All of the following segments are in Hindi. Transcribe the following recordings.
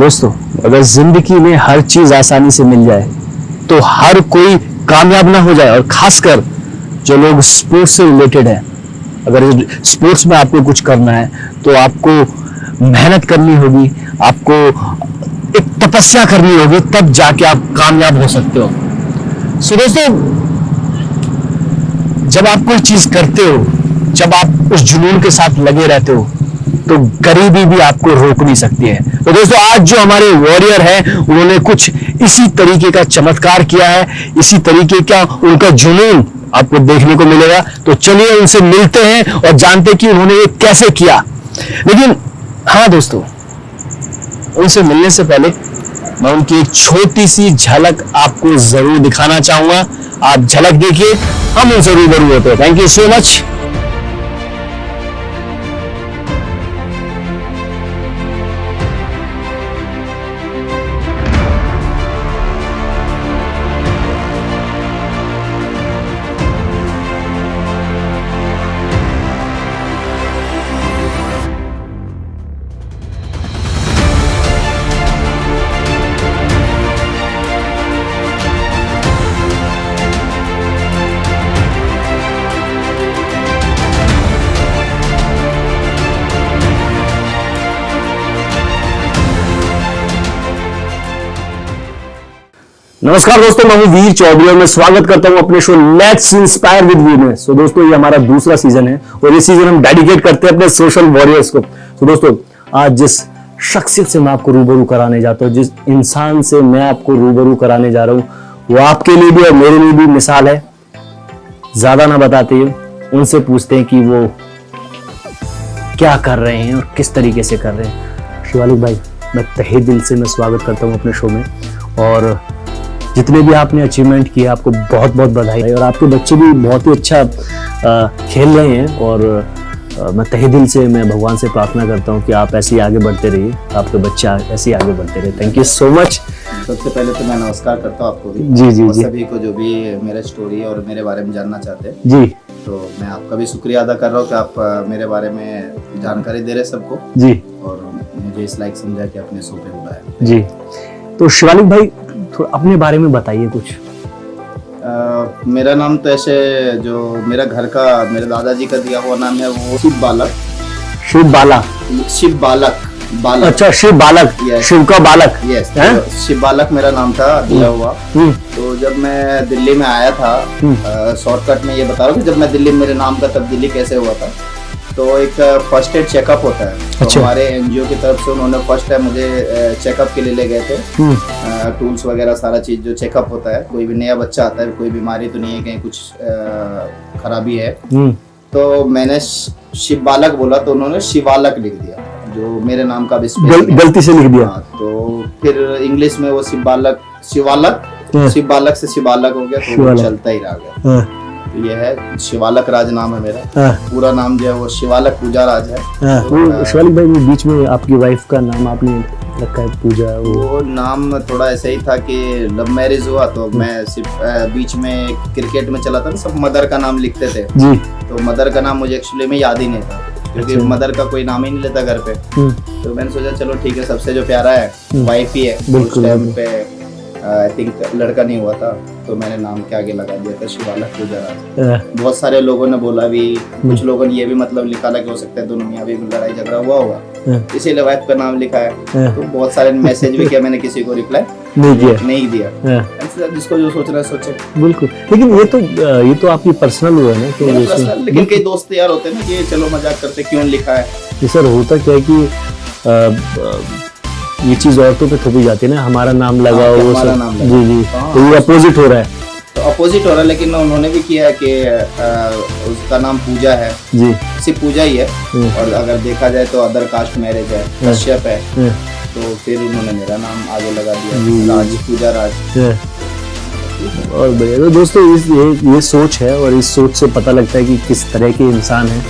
दोस्तों, अगर जिंदगी में हर चीज आसानी से मिल जाए तो हर कोई कामयाब ना हो जाए, और खासकर जो लोग स्पोर्ट्स से रिलेटेड है। अगर स्पोर्ट्स में आपको कुछ करना है तो आपको मेहनत करनी होगी, आपको एक तपस्या करनी होगी, तब जाके आप कामयाब हो सकते हो। सो दोस्तों, जब आप कोई चीज करते हो, जब आप उस जुनून के साथ लगे रहते हो, तो गरीबी भी आपको रोक नहीं सकती है। तो दोस्तों, आज जो हमारे वॉरियर हैं, उन्होंने कुछ इसी तरीके का चमत्कार किया है, इसी तरीके का उनका जुनून आपको देखने को मिलेगा। तो चलिए उनसे मिलते हैं और जानते हैं कि उन्होंने ये कैसे किया। लेकिन हाँ दोस्तों, उनसे मिलने से पहले मैं उनकी एक छोटी सी झलक आपको जरूर दिखाना चाहूंगा। आप झलक देखिए, हम उनसे रूबरू होते हैं। Thank you so much. नमस्कार दोस्तों, मैं हूं वीर चौधरी और मैं स्वागत करता हूं अपने शो लेट्स इंस्पायर विद वीर में। सो दोस्तों, ये हमारा दूसरा सीजन है और ये सीजन हम डेडिकेट करते हैं अपने सोशल वॉरियर्स को। सो दोस्तों, आज जिस शख्सियत से मैं आपको रूबरू कराने जाता हूं, जिस इंसान से मैं आपको रूबरू कराने जा रहा हूं, वो आपके लिए भी और मेरे लिए भी मिसाल है। ज्यादा ना बताते हुए उनसे पूछते हैं कि वो क्या कर रहे हैं और किस तरीके से कर रहे हैं। शिवालिक भाई, मैं तहे दिल से मैं स्वागत करता हूं अपने शो में, और जितने भी आपने अचीवमेंट किए आपको बहुत बहुत बधाई। और आपके बच्चे भी बहुत ही अच्छा खेल रहे हैं, और मैं तहे दिल से मैं भगवान से प्रार्थना करता हूं कि आप ऐसे ही आगे बढ़ते रहिए, आपके बच्चे ऐसे ही आगे बढ़ते रहे। Thank you so much. सबसे पहले तो मैं नमस्कार करता हूं आपको भी, जी जी और जी, सभी को जो भी मेरा स्टोरी और मेरे बारे में जानना चाहते हैं। जी तो मैं आपका भी शुक्रिया अदा कर रहा हूँ कि आप मेरे बारे में जानकारी दे रहे सबको, जी, और मुझे इस लायक समझा कि अपने शो पे बुलाया। जी। तो शिवालिक भाई, थोड़ा अपने बारे में बताइए कुछ। मेरा नाम तो ऐसे जो मेरा घर का मेरे दादाजी का दिया हुआ नाम है वो शिव बालक। शिव बाला? शिव बालक, बालक। अच्छा, शिव बालक। Yes. शिव का बालक। यस, हैं? शिव बालक मेरा नाम था, दिया हुआ। तो जब मैं दिल्ली में आया था, शॉर्टकट में ये बता रहा हूँ कि जब मैं दिल्ली, मेरे नाम का तब्दीली कैसे हुआ था। तो एक फर्स्ट एड चेकअप होता है, तो अच्छा। हमारे एनजीओ की तरफ से उन्होंने फर्स्ट टाइम मुझे चेकअप के लिए ले गए थे। टूल्स वगैरह सारा चीज जो चेकअप होता है, कोई भी नया बच्चा आता है, कोई बीमारी तो नहीं है, कहीं कुछ खराबी है, तो मैंने शिव बालक बोला तो उन्होंने शिवालक लिख दिया, जो मेरे नाम का भी गलती से लिख दिया। तो फिर इंग्लिश में वो शिव बालक, शिवालक, शिव बालक से शिवालक हो गया, तो वो चलता ही रह गया। तो ये है शिवालक राज नाम है मेरा। पूरा नाम जो है वो शिवालक पूजा राज है। तो शिवालिक भाई, बीच में आपकी वाइफ का नाम आपने रखा है पूजा? वो नाम थोड़ा ऐसा ही था कि लव मैरिज हुआ, तो मैं सिर्फ बीच में क्रिकेट में चला था ना, सब मदर का नाम लिखते थे जी। तो मदर का नाम मुझे एक्चुअली में याद ही नहीं था, क्योंकि मदर का कोई नाम ही नहीं लेता घर पे। तो मैंने सोचा चलो ठीक है, सबसे जो प्यारा है वाइफ ही है। उस टाइम पे आई थिंक लड़का नहीं हुआ था, तो मैंने नाम के आगे लगा दिया था शिवालक पूजा राज। बहुत सारे लोगों ने बोला भी, कुछ लोगों ने ये भी मतलब निकाला कि हो सकता है दोनों मियां बीवी में लड़ाई झगड़ा हुआ होगा, इसीलिए वाइफ का नाम लिखा है। तो बहुत सारे मैसेज भी किया, मैंने किसी को रिप्लाई नहीं दिया। जिसको जो सोच रहा है सोचे। बिल्कुल, लेकिन ये तो आपकी पर्सनल हुआ ना, तो लेकिन कई दोस्त यार होते हैं ना कि चलो मजाक करते, क्यों लिखा है। ये सर होता क्या है कि ये चीज औरतों पे थोपी जाती है ना, हमारा नाम लगा, वो सब। जी जी, तो ये अपोजिट हो रहा है। तो अपोजिट हो रहा है, लेकिन उन्होंने भी किया है कि उसका नाम पूजा है जी, सिर्फ पूजा ही है। और अगर देखा जाए तो अदर कास्ट मैरिज है, कश्यप है, तो फिर उन्होंने मेरा नाम आगे लगा दिया, राज, पूजा राज। और बढ़िया। तो दोस्तों, ये सोच है, और इस सोच से पता लगता है कि किस तरह के इंसान है।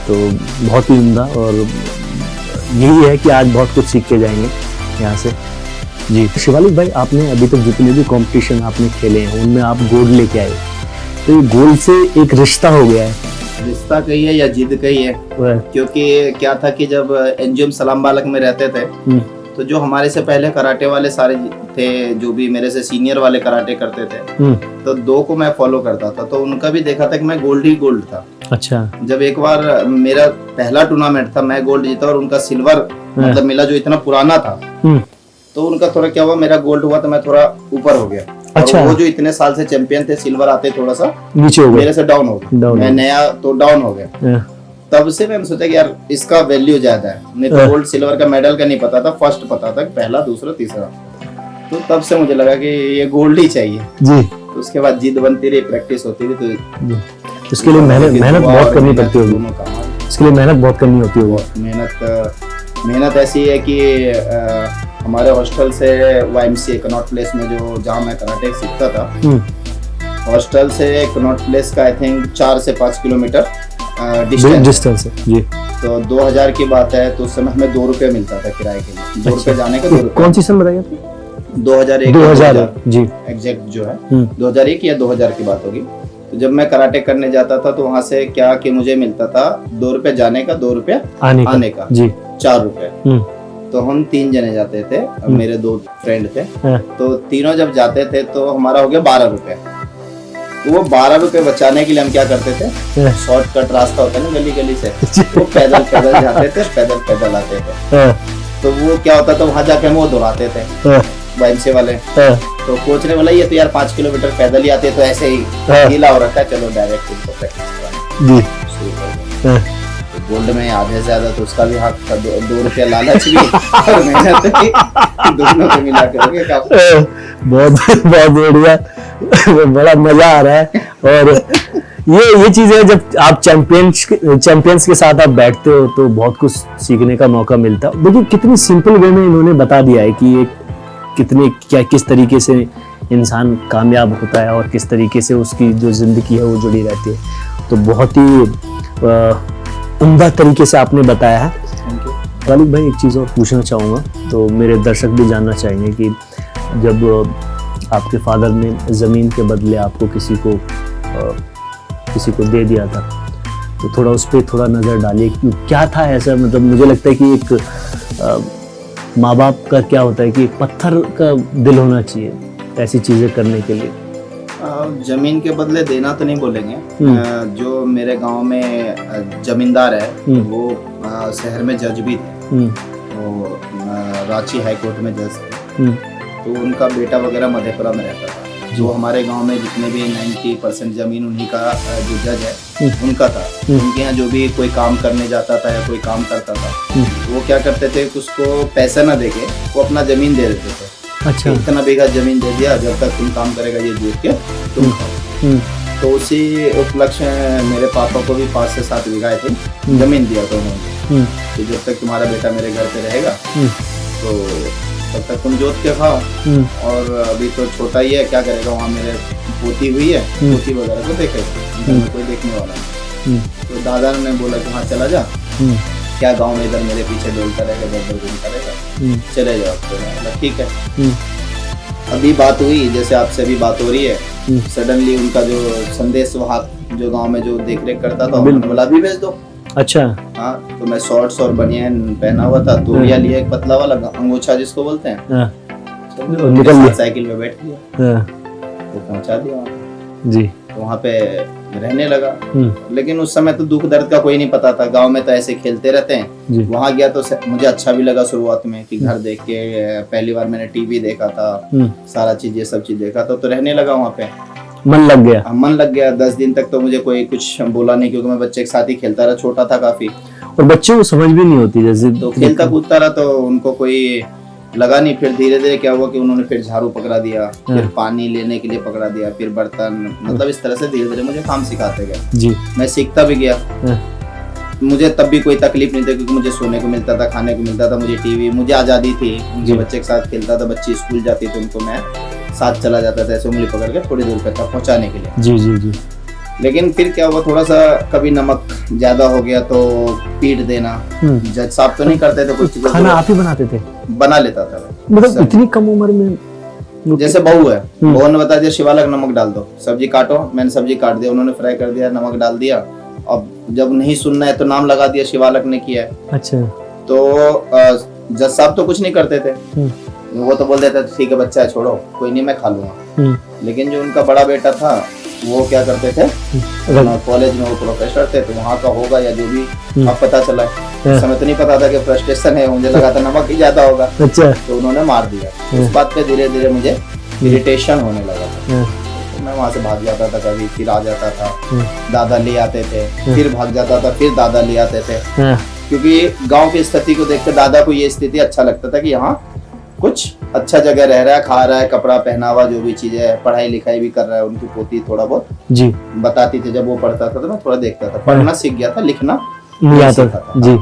तो बहुत ही उम्दा, और यही है कि आज बहुत कुछ सीख के जाएंगे यहाँ से। जी शिवालिक भाई, आपने अभी तक जितने भी कंपटीशन आपने खेले हैं उनमें आप गोल्ड लेके आए, तो ये गोल्ड से एक रिश्ता हो गया है। रिश्ता कही है या जिद कही है, क्योंकि क्या था कि जब एनजीएम सलाम बालक में रहते थे तो जो हमारे से पहले कराटे वाले सारे थे, जो भी मेरे से सीनियर वाले कराटे करते थे, तो 2 को मैं फॉलो करता था, तो उनका भी देखा था कि मैं गोल्ड ही गोल्ड था। अच्छा। जब एक बार मेरा पहला टूर्नामेंट था, मैं गोल्ड जीता और उनका सिल्वर मतलब मिला, जो इतना पुराना था, तो उनका थोड़ा क्या हुआ, मेरा गोल्ड हुआ तो मैं थोड़ा ऊपर हो गया। अच्छा। और वो जो इतने साल से चैंपियन थे, सिल्वर आते थोड़ा सा नीचे हो गया, मेरे से डाउन हो गया, मैं नया तो डाउन हो गया। तब से मैंने सोचा कि यार इसका वैल्यू ज्यादा है, नहीं तो गोल्ड सिल्वर का मेडल का नहीं पता था, फर्स्ट पता था, पहला दूसरा तीसरा, तो तब से मुझे लगा कि ये गोल्ड ही चाहिए जी। तो उसके बाद जिद बनती रही, प्रैक्टिस होती रही, तो इसके लिए मेहनत बहुत करनी पड़ती होगी, इसके लिए मेहनत बहुत करनी होती होगी। मेहनत ऐसी है कि हमारे हॉस्टल से YMCA कनॉट प्लेस में, जो जहाँ मैं कराटे सीखता था, हॉस्टल से कनॉट प्लेस का आई थिंक 4 से 5 किलोमीटर डिस्टेंस है जी। तो 2000 की बात है, तो उस समय हमें 2 रुपए मिलता था किराए के लिए, 2 रुपए जाने का, 2 रुपए। कौन सी सन बताइए? 2001 जी, एग्जैक्ट जो है 2001 या 2000 की बात होगी। तो जब मैं कराटे करने जाता था, तो वहाँ से क्या कि मुझे मिलता था 2 रुपए जाने का, 2 रुपए आने का जी, 4 रुपए। तो हम 3 जने जाते थे, मेरे 2 फ्रेंड थे, तो तीनों जब जाते थे तो हमारा हो गया 12 रुपए। तो वो 12 रुपए बचाने के लिए हम क्या करते थे, शॉर्टकट रास्ता होता है ना गली गली से, वो पैदल जाते थे, पैदल आते थे। तो वो क्या होता था, वहां जाके हम वो दौड़ाते थे YMCA वाले। तो कोच ने बोला ये तो यार 5 किलोमीटर पैदल ही आते, तो ऐसे ही गीला हो रखा है, चलो डायरेक्ट इनको प्रैक्टिस करा। गोल्ड में आधे से ज्यादा तो उसका भी हक था, 2 रुपया लालच भी और मेहनत भी, दोनों को मिला के बहुत बढ़िया, बड़ा मजा आ रहा है। और ये चीजें जब आप चैंपियंस के साथ आप बैठते हो तो बहुत कुछ सीखने का मौका मिलता है। देखिए कितनी सिंपल वे में इन्होंने बता दिया है कि किस तरीके से इंसान कामयाब होता है और किस तरीके से उसकी जो जिंदगी है वो जुड़ी रहती है। तो बहुत ही उम्दा तरीके से आपने बताया है। गालिब भाई, एक चीज़ और पूछना चाहूँगा, तो मेरे दर्शक भी जानना चाहेंगे कि जब आपके फादर ने ज़मीन के बदले आपको किसी को दे दिया था, तो थोड़ा उस पर थोड़ा नज़र डालिए, क्या था ऐसा? मतलब मुझे लगता है कि एक माँ बाप का क्या होता है कि एक पत्थर का दिल होना चाहिए ऐसी चीज़ें करने के लिए। जमीन के बदले देना तो नहीं बोलेंगे, जो मेरे गांव में जमींदार है, वो शहर में जज भी थे, वो रांची हाई कोर्ट में जज थे, तो उनका बेटा वगैरह मधेपुरा में रहता था। जो हमारे गांव में जितने भी 90% जमीन उन्हीं का, जो जज है उनका था। उनके यहाँ जो भी कोई काम करने जाता था या कोई काम करता था, वो क्या करते थे, उसको पैसा ना देके वो अपना जमीन दे देते थे। अच्छा। इतना बीघा जमीन दे दिया, जब तक तुम काम करेगा ये जोत के तुम खाओ। तो उसी उपलक्ष्य मेरे पापा को भी 5 से 7 बीघा थी जमीन दिया था उन्होंने, तो जब तक तुम्हारा बेटा मेरे घर पे रहेगा तो तब तक तुम जोत के खाओ, और अभी तो छोटा ही है, क्या करेगा, वहाँ मेरे पोती हुई है, पोती वगैरह को देखेगा, कोई देखने वाला नहीं। तो दादा ने बोला कि हाँ चला जा, क्या गांव में इधर मेरे पीछे डोलता रहेगा, इधर घूमता रहेगा, चले जाओ। तो मैं ठीक है। अभी बात हुई, जैसे आपसे अभी बात हो रही है, सडनली उनका जो संदेश वाहक जो गांव में जो देख रेख करता था, उन्होंने बोला अभी भेज दो। अच्छा। हाँ, तो मैं शॉर्ट्स और बनियान पहना हुआ था, तोलिया लिया एक पतला वाला अंगोछा जिसको बोलते हैं, निकल गया, साइकिल में बैठ गया, तो पहुंचा दिया जी। तो वहाँ पे रहने लगा। लेकिन उस समय तो दुख दर्द का कोई नहीं पता था, गांव में तो ऐसे खेलते रहते हैं। वहाँ गया तो मुझे अच्छा भी लगा शुरुआत में कि घर देख के, पहली बार मैंने टीवी देखा था, सारा चीज ये सब चीज देखा था, तो रहने लगा वहाँ पे, मन लग गया। 10 दिन तक तो मुझे कोई कुछ बोला नहीं, क्योंकि मैं बच्चे के साथ ही खेलता रहा, छोटा था काफी, और बच्चों को समझ भी नहीं होती, जैसे तो खेलता कूदता रहा, तो उनको कोई लगा नहीं। फिर धीरे धीरे क्या हुआ कि उन्होंने फिर झाड़ू पकड़ा दिया, फिर पानी लेने के लिए पकड़ा दिया, फिर बर्तन, मतलब इस तरह से धीरे धीरे मुझे काम सिखाते गए जी। मैं सीखता भी गया। मुझे तब भी कोई तकलीफ नहीं थी, क्योंकि मुझे सोने को मिलता था, खाने को मिलता था, मुझे टीवी, मुझे आज़ादी थी। उनके बच्चे के साथ खेलता था, बच्ची स्कूल जाती थी, उनको मैं साथ चला जाता था, ऐसे उंगली पकड़ के थोड़ी दूर तक पहुँचाने के लिए जी जी जी। लेकिन फिर क्या हुआ, थोड़ा सा कभी नमक ज्यादा हो गया तो पीट देना। जज साहब तो नहीं करते थे कुछ, खाना आप ही बनाते थे? बना लेता था। मतलब इतनी कम उम्र में? जैसे बहू है, बहू ने बता दिया शिवालक नमक डाल दो, सब्जी काटो, मैंने सब्जी काट दिया, उन्होंने फ्राई कर दिया, नमक डाल दिया। अब जब नहीं सुनना है तो नाम लगा दिया शिवालक ने किया है। अच्छा। तो जज साहब तो कुछ नहीं करते थे, वो तो बोल देते थे ठीक है बच्चा है छोड़ो कोई नहीं मैं खा लूंगा। लेकिन जो उनका बड़ा बेटा था वो क्या करते थे, कॉलेज में वो प्रोफेसर थे तो वहाँ का होगा या जो भी अब पता चला, उस समय तो नहीं पता था कि फ्रस्ट्रेशन है, मुझे लगा था नमक ही ज्यादा होगा। अच्छा। तो उन्होंने मार दिया। उस बात पे धीरे धीरे मुझे इरिटेशन होने लगा था, तो मैं वहाँ से भाग जाता था, कभी फिर आ जाता था, दादा ले आते थे, फिर भाग जाता था, फिर दादा ले आते थे, क्योंकि गांव की स्थिति को देखकर दादा को ये स्थिति अच्छा लगता था कि यहाँ कुछ अच्छा जगह रह रहा है, खा रहा है, कपड़ा पहनावा जो भी चीजें है, पढ़ाई लिखाई भी कर रहा है। उनकी पोती थोड़ा बहुत जी बताती थी, जब वो पढ़ता था तो मैं थोड़ा देखता था, पढ़ना सीख गया था, लिखना नहीं आता था जी,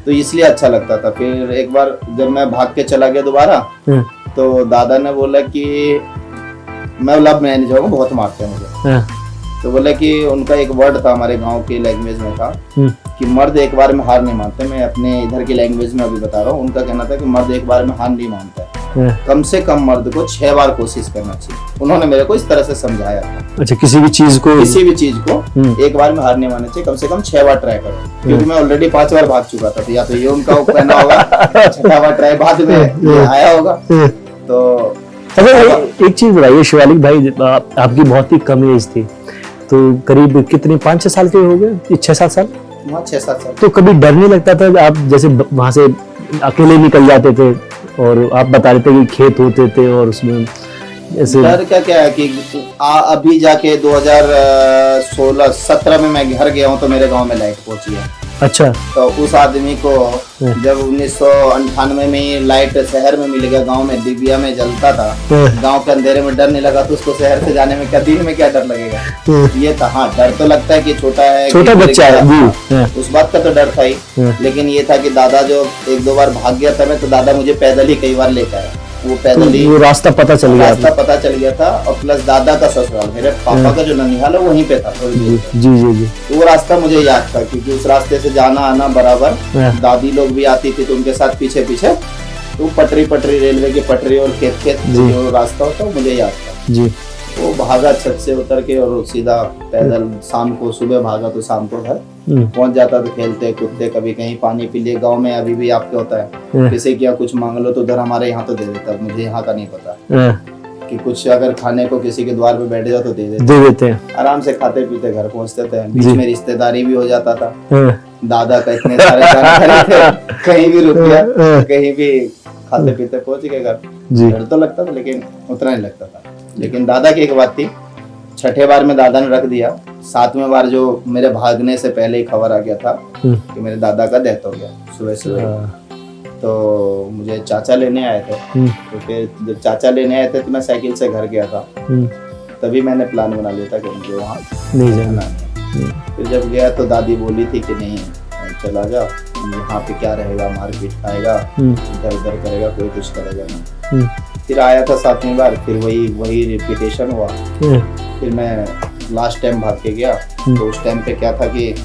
तो इसलिए अच्छा लगता था। फिर एक बार जब मैं भाग के चला गया दोबारा, तो दादा ने बोला कि मैं लब में नहीं जाऊंगा, बहुत मारते हैं मुझे। तो बोला कि उनका एक वर्ड था हमारे गांव की लैंग्वेज में था कि मर्द एक बार में हार नहीं मानते। मैं अपने इधर की लैंग्वेज में अभी बता रहा हूँ। उनका कहना था कि मर्द एक बार में हार नहीं मानता है, कम से कम मर्द को 6 बार कोशिश करना चाहिए। उन्होंने मेरे को इस तरह से समझाया था। अच्छा, किसी भी चीज को एक बार में हार नहीं मानना चाहिए, कम से कम 6 बार ट्राई करो, क्योंकि मैं ऑलरेडी 5 बार भाग चुका था, या तो ये उनका कहना होगा, 6वां बार ट्राई बाद में आया होगा। तो एक चीज बताइए शिवालिक भाई, आपकी बहुत ही कम एज थी, तो करीब कितने 5-6 साल के हो गए, 6-7 साल? 6-7 साल। तो कभी डर नहीं लगता था? आप जैसे वहां से अकेले निकल जाते थे और आप बता रहे थे कि खेत होते थे और उसमें ऐसे डर क्या है कि अभी जाके 2016-17 में मैं घर गया हूँ तो मेरे गांव में लाइट पहुंची है। अच्छा। तो उस आदमी को जब 1998 में लाइट शहर में मिल गया, गांव में डिबिया में जलता था, गांव के अंधेरे में डर नहीं लगा, तो उसको शहर से जाने में क्या, दिन में क्या डर लगेगा? ये था। हाँ, डर तो लगता है कि छोटा है, छोटा बच्चा है, उस बात का तो डर था ही। लेकिन ये था कि दादा जो 1-2 बार भाग गया था मैं, तो दादा मुझे पैदल ही कई बार लेकर आया। वो पैदल ही वो रास्ता पता चल गया था, और प्लस दादा का ससुराल, मेरे पापा का जो ननिहाल है वहीं पे था थोड़ी दूर। जी। तो वो रास्ता मुझे याद था, क्योंकि उस रास्ते से जाना आना बराबर, दादी लोग भी आती थी तो उनके साथ पीछे पीछे, तो पटरी रेलवे की पटरी और खेत जो रास्ता होता वो मुझे याद था जी। वो भागा छत से उतर के और सीधा पैदल, शाम को सुबह भागा तो शाम को घर पहुंच जाता था। खेलते कूदते, कभी कहीं पानी पी लिए। गांव में अभी भी आपके होता है, किसी क्या कुछ मांग लो तो उधर हमारे यहाँ तो दे देता, मुझे यहाँ का नहीं पता कि कुछ अगर खाने को किसी के द्वार पे बैठ जाओ तो दे देते हैं। आराम से खाते पीते घर पहुँचते थे। बीच में रिश्तेदारी भी हो जाता था, दादा का इतने सारे जानकारी थे, कहीं भी रुक गया, कहीं भी खाते पीते पहुंच गए घर। डर तो लगता था लेकिन उतना नहीं लगता था। लेकिन दादा की एक बात थी, 6ठे बार में दादा ने रख दिया, 7वें बार जो मेरे भागने से पहले ही खबर आ गया था कि मेरे दादा का डेथ हो गया सुबह। तो मुझे चाचा लेने आए थे, तो फिर जब चाचा लेने आए थे तो मैं साइकिल से घर गया था, तभी मैंने प्लान बना लिया था कि मुझे वहाँ नहीं जाना। फिर जब गया तो दादी बोली थी कि नहीं चला जा, यहाँ पे क्या रहेगा, मारपीट खाएगा, इधर उधर करेगा, कोई कुछ करेगा नहीं। फिर आया था 7वीं बार, फिर वही रिपीटेशन हुआ। फिर मैं लास्ट टाइम भाग के गया, तो उस टाइम पे क्या था कि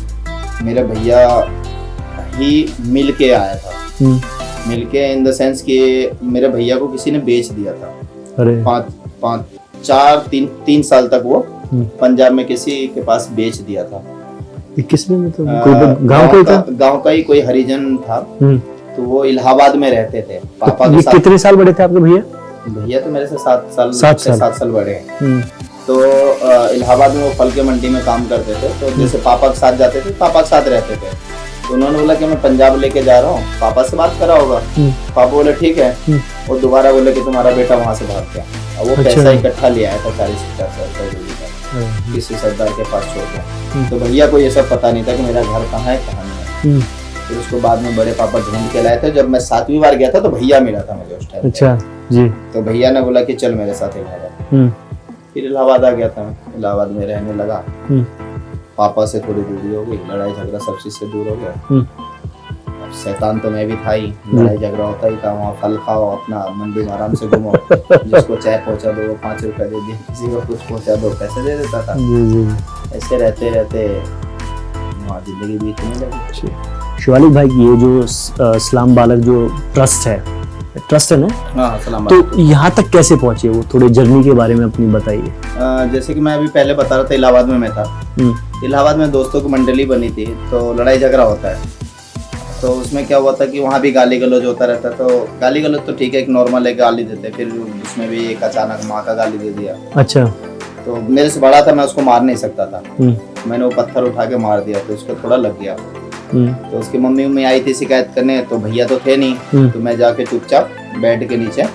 मेरे भैया ही मिल के आया था। मिल के इन द सेंस कि मेरे भैया को किसी ने बेच दिया था। 3 साल तक वो पंजाब में किसी के पास बेच दिया था। किसने? मतलब गांव का ही कोई हरिजन था, तो वो इलाहाबाद में रहते थे पापा के साथ। कितने साल बड़े थे आपके भैया? भैया तो मेरे से 7 साल बड़े हैं। तो इलाहाबाद में वो फल के मंडी में काम करते थे, तो जैसे पापा के साथ जाते थे, पापा के साथ रहते थे। तो उन्होंने बोला कि मैं पंजाब लेके जा रहा हूँ, पापा से बात करा होगा। पापा बोले ठीक है, और दोबारा बोले कि तुम्हारा बेटा वहाँ से भाग गया। और वो पैसा इकट्ठा ले आया था 40-50 हज़ार रुपये किसी सरदार के पास छोड़ गया। तो भैया को ये सब पता नहीं था कि मेरा घर कहाँ है कहाँ नहीं है। फिर उसको बाद में बड़े पापा ढूंढ के लाए थे। जब मैं 7वीं बार गया था तो भैया मिला था मुझे उस टाइम। अच्छा जी। तो भैया ने बोला कि चल मेरे साथ इलाहाबाद। फिर इलाहाबाद आ गया था मैं, इलाहाबाद में रहने लगा। पापा से थोड़ी दूरी हो गई, लड़ाई झगड़ा सब चीज से दूर हो गया। अब शैतान तो मैं भी था ही, लड़ाई झगड़ा होता ही था। वहाँ फल खाओ, अपना मंडी में आराम से घूमो, जिसको चाय पहुँचा दो वो 5 रुपए दे दिए, किसी को कुछ पहुँचा दो पैसे दे देता था। ऐसे रहते रहते वहाँ जिंदगी बीतने लगी। शिवालिक भाई, ये जो इस्लाम बालक जो ट्रस्ट है ना? हाँ, तो यहाँ तक कैसे पहुँचे वो? थोड़े जर्नी के बारे में अपनी बताइए। जैसे कि मैं अभी पहले बता रहा था, इलाहाबाद में मैं था। इलाहाबाद में दोस्तों की मंडली बनी थी, तो लड़ाई झगड़ा होता है। तो उसमें क्या हुआ था कि वहाँ भी गाली गलौज होता रहता, तो गाली गलौज तो ठीक है, एक नॉर्मल है, गाली देते, फिर उसमें भी एक अचानक माँ का गाली दे दिया। अच्छा। तो मेरे से बड़ा था, मैं उसको मार नहीं सकता था, मैंने वो पत्थर उठा के मार दिया, तो उसको थोड़ा लग गया। तो उसकी मम्मी आई थी शिकायत करने, तो भैया तो थे नहीं, तो मैं जाके चुपचाप बेड के नीचे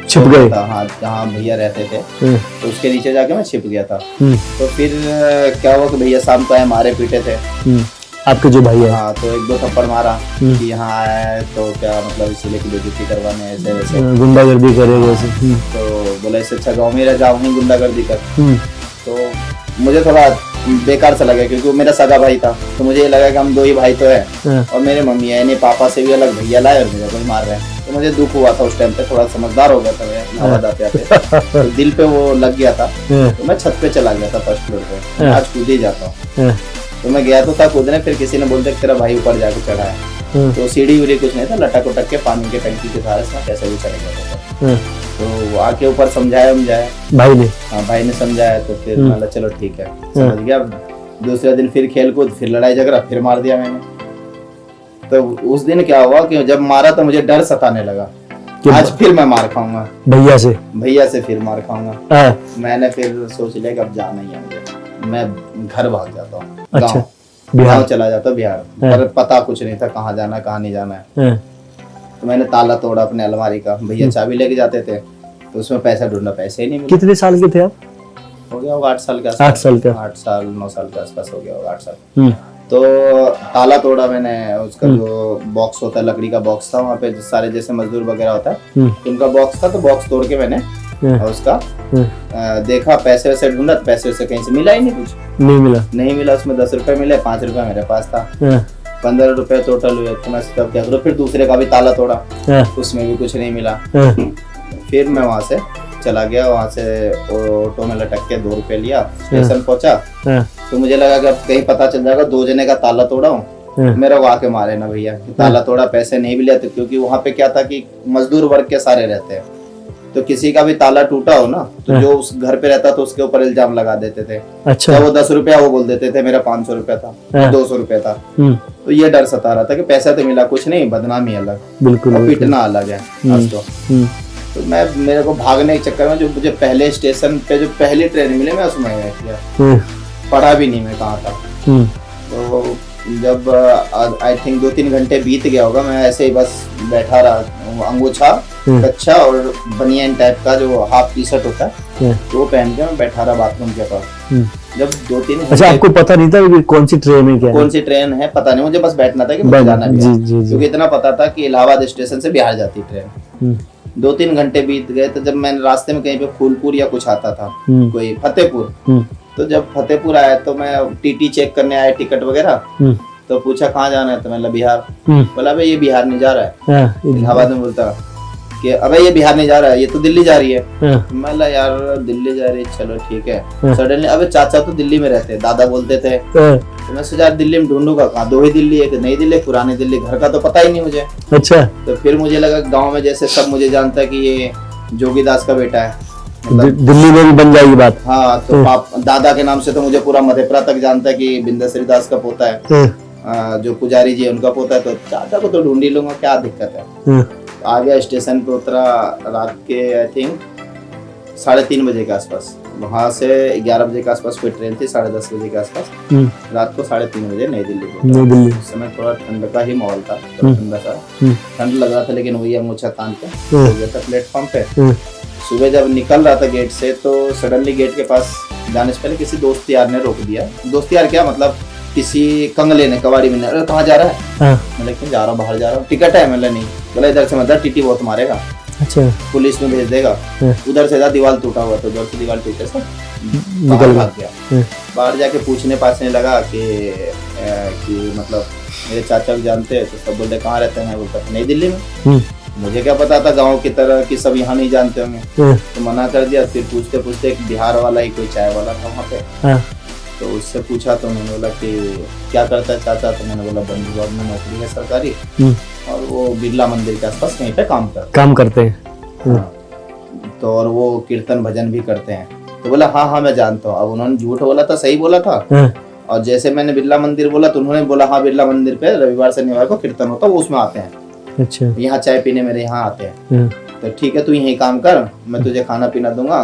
छिप गए। हाँ, जहाँ भैया रहते थे, तो उसके नीचे जाके मैं छिप गया था। तो फिर क्या हुआ कि भैया शाम को आए, मारे पीटे थे आपके जो भाई है। हाँ, तो एक दो थप्पड़ मारा कि यहाँ आया है तो क्या मतलब इसीलिए की बेइज्जती करवाने, ऐसे वैसे गुंडागर्दी करेगा ऐसे। तो बोला इससे अच्छा गाँव में रह जाओ, वहीं गुंडागर्दी कर। तो मुझे थोड़ा बेकार सा लगा, क्योंकि वो मेरा सगा भाई था, तो मुझे ये लगा कि हम दो ही भाई तो है, और मेरे मम्मी है नहीं, पापा से भी अलग भैया लाए और मुझे कोई मार रहे हैं। तो मुझे दुख हुआ था उस टाइम पे, थोड़ा समझदार हो गया था मैं इलाहाबाद आते, तो दिल पे वो लग गया था। तो मैं छत पे चला गया था, फर्स्ट फ्लोर पे, आज कूद ही जाता हूँ। तो मैं गया तो था कूदने, फिर किसी ने बोलते तेरा भाई ऊपर जाके चढ़ा है, तो सीढ़ी वीढ़ी कुछ नहीं था, लटक उटक के पानी के टंकी के सहारे से कैसे भी चढ़ गया था। तो आके ऊपर समझाया भाई ने। हाँ, भाई ने समझाया, तो फिर मतलब चलो ठीक है, समझ गया। दूसरे दिन फिर खेल कूद, फिर लड़ाई झगड़ा, फिर मार दिया मैंने। तो उस दिन क्या हुआ कि जब मारा तो मुझे डर सताने लगा, आज फिर मैं मार खाऊंगा भैया से फिर मार खाऊंगा। मैंने फिर सोच लिया कि अब जाना ही है मुझे, मैं घर भाग जाता हूँ। अच्छा, बिहार चला जाता, बिहार, पर पता कुछ नहीं था कहाँ जाना कहाँ नहीं जाना है। तो मैंने ताला तोड़ा अपने अलमारी का, भैया चाबी लेके जाते थे, तो उसमें पैसा ढूंढा, पैसे ही नहीं मिले। कितने साल के थे आप? हो गया होगा 8 साल के आसपास। 8 साल का, 8 साल 9 साल के आसपास हो गया होगा, 8 साल। तो ताला तोड़ा मैंने, उसका जो बॉक्स होता है, लकड़ी का बॉक्स था, वहाँ पे सारे जैसे मजदूर वगैरह होता है उनका बॉक्स था, तो बॉक्स तोड़ के मैंने और उसका देखा, पैसे वैसे ढूंढा, पैसे वैसे कहीं से मिला ही नहीं, कुछ नहीं मिला। उसमें 10 रुपए मिले, 5 रुपए मेरे पास था, 15 रुपए टोटल हुए। तो मैं तब क्या करूँ, फिर दूसरे का भी ताला तोड़ा, उसमें भी कुछ नहीं मिला। फिर मैं वहाँ से चला गया, वहाँ से ऑटो में लटक के 2 रुपए लिया, स्टेशन पहुंचा। तो मुझे लगा कि अब कहीं पता चल जाएगा 2 जने का ताला तोड़ा हूँ, मेरा वो आके मारे ना भैया, ताला तोड़ा पैसे नहीं भी लेते, क्योंकि वहाँ पे क्या था कि मजदूर वर्ग के सारे रहते हैं, तो किसी का भी ताला टूटा हो ना, तो जो उस घर पे रहता तो उसके ऊपर इल्जाम लगा देते थे। अच्छा। वो 10 रुपया वो बोल देते थे, मेरा 500 रुपया था, 200 रुपया था। तो ये डर सता रहा था कि पैसा तो मिला कुछ नहीं, बदनामी अलग, बिल्कुल, और पीटना अलग है आज तो मैं, मेरे को भागने के चक्कर में जो मुझे पहले स्टेशन पे जो पहली ट्रेन मिली, मैं उसमें गया, पढ़ा भी नहीं मैं कहाँ था। तो जब आई थिंक 2-3 घंटे बीत गया होगा, मैं ऐसे ही बस बैठा रहा, अंगूछा कच्चा और बनियान टाइप का जो हाफ टी शर्ट होता है, तो वो पहन के मैं बैठा रहा बाथरूम के पास। जब 2-3 अच्छा, आपको पता नहीं था कि कौन सी ट्रेन है, क्या कौन सी ट्रेन है पता नहीं, मुझे बस बैठना था कि मुझे जाना है, क्योंकि इतना पता था कि इलाहाबाद स्टेशन से बिहार जाती ट्रेन। 2-3 घंटे बीत गए, तो जब मैंने रास्ते में कहीं पे फूलपुर या कुछ आता था, कोई फतेहपुर, तो जब फतेहपुर आया तो मैं टीटी चेक करने आया, टिकट वगैरह, तो पूछा कहाँ जाना है, तो मैंने बिहार। बोला भाई ये बिहार नहीं जा रहा है, इलाहाबाद में बोलता कि अबे ये बिहार नहीं जा रहा है, ये तो दिल्ली जा रही है। मैं बोला यार दिल्ली जा रही है, चलो ठीक है। सडनली अबे चाचा तो दिल्ली में रहते, दादा बोलते थे, तो मैं सोचा दिल्ली में ढूंढूंगा कहाँ, 2 ही दिल्ली, एक नई दिल्ली, पुरानी दिल्ली, घर का तो पता ही नहीं मुझे। अच्छा। तो फिर मुझे लगा गाँव में जैसे सब मुझे जानता है कि ये जोगीदास का बेटा है, दिल्ली में भी बन जाएगी बात। हाँ, तो दादा के नाम से तो मुझे पूरा मधेपुरा तक जानता है कि बिंदेश्वरी दास का पोता है, जो पुजारी जी उनका पोता है, तो चाचा को तो ढूंढ ही लूंगा, क्या दिक्कत है। आ गया स्टेशन पे, उतरा रात के आई थिंक 3:30 बजे के आसपास, वहाँ से 11 बजे के आसपास कोई ट्रेन थी, 10:30 बजे के आसपास, रात को 3:30 बजे नई दिल्ली। उस समय थोड़ा ठंड का ही माहौल था, ठंडा सा ठंड लग रहा था, लेकिन वही अंगूछा तान के हो गया था प्लेटफॉर्म पे। सुबह जब निकल रहा था गेट से, तो सडनली गेट के पास जाने से पहले किसी दोस्त यार ने रोक दिया। दोस्त यार क्या मतलब, किसी कंगले ने, कबाड़ी में, अरे कहाँ जा रहा है? मैं लेकिन जा रहा हूँ, बाहर जा रहा हूँ, टिकट है? मतलब नहीं। बोला इधर से मत, टीटी बहुत मारेगा, अच्छा पुलिस में भेज देगा। उधर से दीवार टूटा हुआ था, उधर से दीवार टूटे से निकल भाग गया। बाहर जाके पूछने पाछने लगा कि मतलब मेरे चाचा भी जानते हैं, तो सब बोलते कहाँ रहते हैं, बोलता नई दिल्ली में। मुझे क्या पता था गांव की तरह कि सब यहाँ नहीं जानते होंगे, तो मना कर दिया। फिर पूछते पूछते एक बिहार वाला ही कोई चाय वाला था वहाँ पे, तो उससे पूछा, तो मैंने बोला कि क्या करता है चाचा, तो मैंने बोला बंधु बाबू में नौकरी है सरकारी, और वो बिरला मंदिर के आसपास कहीं पे काम करते हैं। तो और वो कीर्तन भजन भी करते हैं। तो बोला हाँ मैं जानता हूँ। अब उन्होंने झूठ बोला था, सही बोला था, और जैसे मैंने बिरला मंदिर बोला तो उन्होंने बोला हाँ बिरला मंदिर पे रविवार शनिवार को कीर्तन होता है, वो उसमें आते हैं। अच्छा। यहाँ चाय पीने मेरे यहाँ आते हैं। तो ठीक है, तू यही काम कर, मैं तुझे खाना पीना दूंगा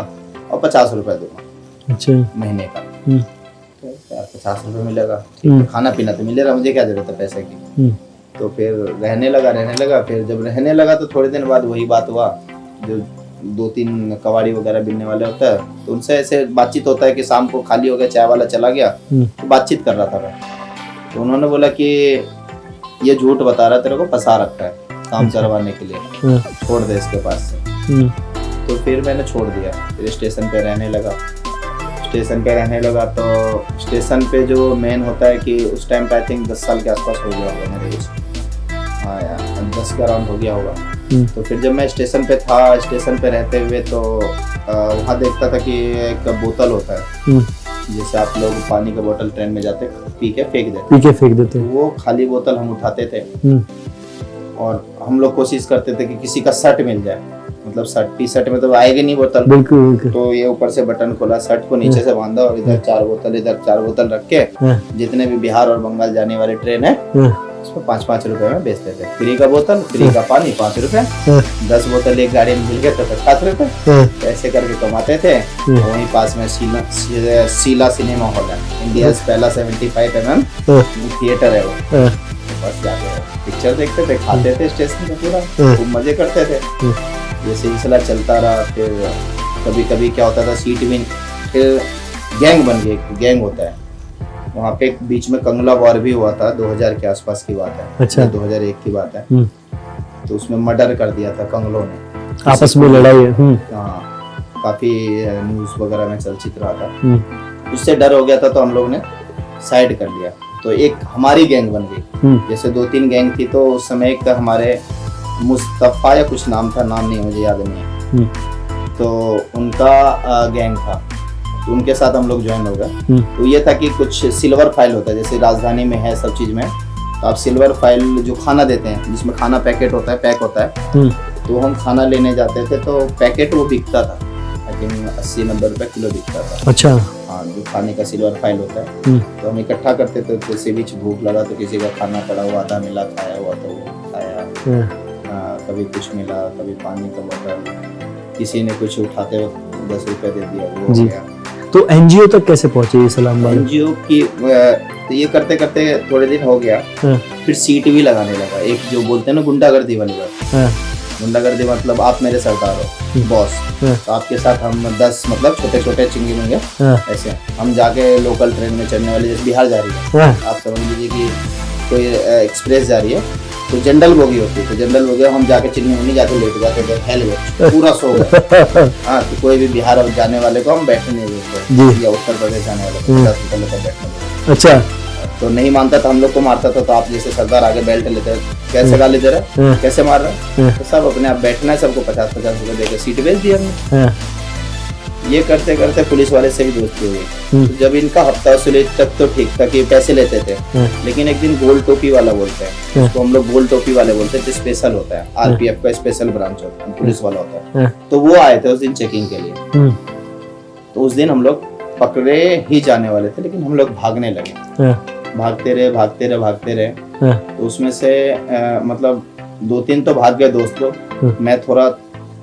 और 50 रुपए दूंगा। अच्छा। महीने का। तो यार 50 रुपए मिलेगा, ठीक है, खाना पीना तो मिलेगा, मुझे क्या जरूरत है पैसे की। तो फिर रहने लगा। फिर जब रहने लगा तो थोड़े दिन बाद वही बात हुआ, जो 2-3 कबाड़ी वगैरह बिनने वाले होता है, तो उनसे ऐसे बातचीत होता है कि शाम को खाली हो गया, चाय वाला चला गया, तो बातचीत कर रहा था मैं। तो उन्होंने बोला कि ये झूठ बता रहा, तेरे को फंसा रखा है काम करवाने के लिए, छोड़ दे इसके पास से। तो फिर मैंने छोड़ दिया, फिर स्टेशन पे रहने लगा। तो स्टेशन पे जो मेन होता है कि उस टाइम पे आई थिंक 10 साल के आसपास हो गया होगा मेरे एज। हाँ यार 10 के अराउंड हो गया होगा। तो फिर जब मैं स्टेशन पे था, स्टेशन पे रहते हुए तो वहाँ देखता था कि एक बोतल होता है, जैसे आप लोग पानी का बोतल ट्रेन में जाते पी के फेंक देते, वो खाली बोतल हम उठाते थे और हम लोग कोशिश करते थे कि किसी का शर्ट मिल जाए, मतलब शर्ट टी शर्ट में तो आएगी नहीं बोतल। बिल्कुल। तो ये ऊपर से बटन खोला, शर्ट को नीचे से बांधा और इधर 4 बोतल इधर 4 बोतल रख के जितने भी बिहार और बंगाल जाने वाली ट्रेन है उसको 5-5 रुपए में बेचते थे। फ्री का बोतल, फ्री का पानी 5 रुपए, 10 बोतल एक गाड़ी में मिल गए तो 50 रुपए। ऐसे करके कमाते थे। वहीं पास में शीला सिनेमा हॉल है, इंडिया पहला 75 mm थिएटर है वो। बस जाके पिक्चर देखते थे, खाते थे स्टेशन पे, पूरा खूब मजे करते थे। ये सिलसिला चलता रहा। फिर कभी कभी क्या होता था, सीट भी फिर गैंग बन गई। गैंग होता है वहाँ पे, बीच में कंगला वॉर भी हुआ था, 2000 के आसपास की बात है। अच्छा। 2001 की बात है। तो उसमें मर्डर कर दिया था कंगलों ने, आपस में लड़ाई है। हाँ, काफी न्यूज वगैरह में चर्चित रहा था। उससे डर हो गया था तो हम लोग ने साइड कर लिया। तो एक हमारी गैंग बन गई। जैसे 2-3 गैंग थी, तो उस समय एक हमारे मुस्तफा या कुछ नाम था, नाम नहीं मुझे याद नहीं है, तो उनका गैंग था, तो उनके साथ हम लोग ज्वाइन हो गए। तो ये था कि कुछ सिल्वर फाइल होता है, जैसे राजधानी में है सब चीज में, तो आप सिल्वर फाइल जो खाना देते हैं, जिसमें खाना पैकेट होता है, पैक होता है, तो हम खाना लेने जाते थे। तो पैकेट वो बिकता था, आई थिंक 80-90 रुपए किलो बिकता था। अच्छा। हाँ, जो खाने का सिल्वर फाइल होता है, तो हम इकट्ठा करते थे। जैसे बीच भूख लगा तो किसी का खाना पड़ा हुआ आधा मिला, खाया हुआ तो वो खाया। कभी कुछ मिला, कभी पानी का बोतल, किसी ने कुछ उठाते वक्त 10 रुपए दे दिया, वो हो गया। तो एनजीओ तक कैसे पहुंचे ये सलाम वाले? एनजीओ की तो ये करते करते थोड़े दिन हो गया। फिर सीट भी लगाने लगा, एक जो बोलते हैं ना गुंडागर्दी वाली बात। गुंडागर्दी मतलब आप मेरे सरदार हो, बॉस, तो आपके साथ हम 10 मतलब छोटे छोटे चिंगी मंगे ऐसे हम जाके लोकल ट्रेन में चढ़ने वाली, जैसे बिहार जा रही है, आप समझ लीजिए कि कोई एक्सप्रेस जा रही है, तो जनरल बोगी होती है, तो जनरल बोगी हम जाके चिन्नी मुन्नी जाके लेट जाते थे, हेलमेट पूरा सो गए। हाँ, तो कोई भी बिहार जाने वाले को हम बैठने नहीं देते, या उत्तर प्रदेश जाने वाले को 50 रुपए लेकर बैठने देते। अच्छा। तो नहीं मानता था, हम लोग को मारता था। तो आप जैसे सरदार आगे बेल्ट लेते, कैसे गाली दे रहा, कैसे मार रहा, तो सब अपने आप बैठना है, सबको 50-50 रुपए देकर सीट बेच दी हमने। ये करते करते पुलिस वाले से भी दोस्ती हो गई। तो जब इनका हफ्ता वसूली तक तो ठीक था कि पैसे लेते थे, लेकिन एक दिन गोल टोपी वाला बोलते हैं, उसको हम लोग गोल टोपी वाले बोलते हैं, जो स्पेशल होता है, आरपीएफ का स्पेशल ब्रांच होता है, पुलिस वाला होता है। तो वो आए थे उस दिन चेकिंग के लिए। तो उस दिन हम लोग पकड़े ही जाने वाले थे, लेकिन हम लोग भागने लगे। भागते रहे। तो उसमें से मतलब 2-3 तो भाग गए दोस्त लोग, मैं थोड़ा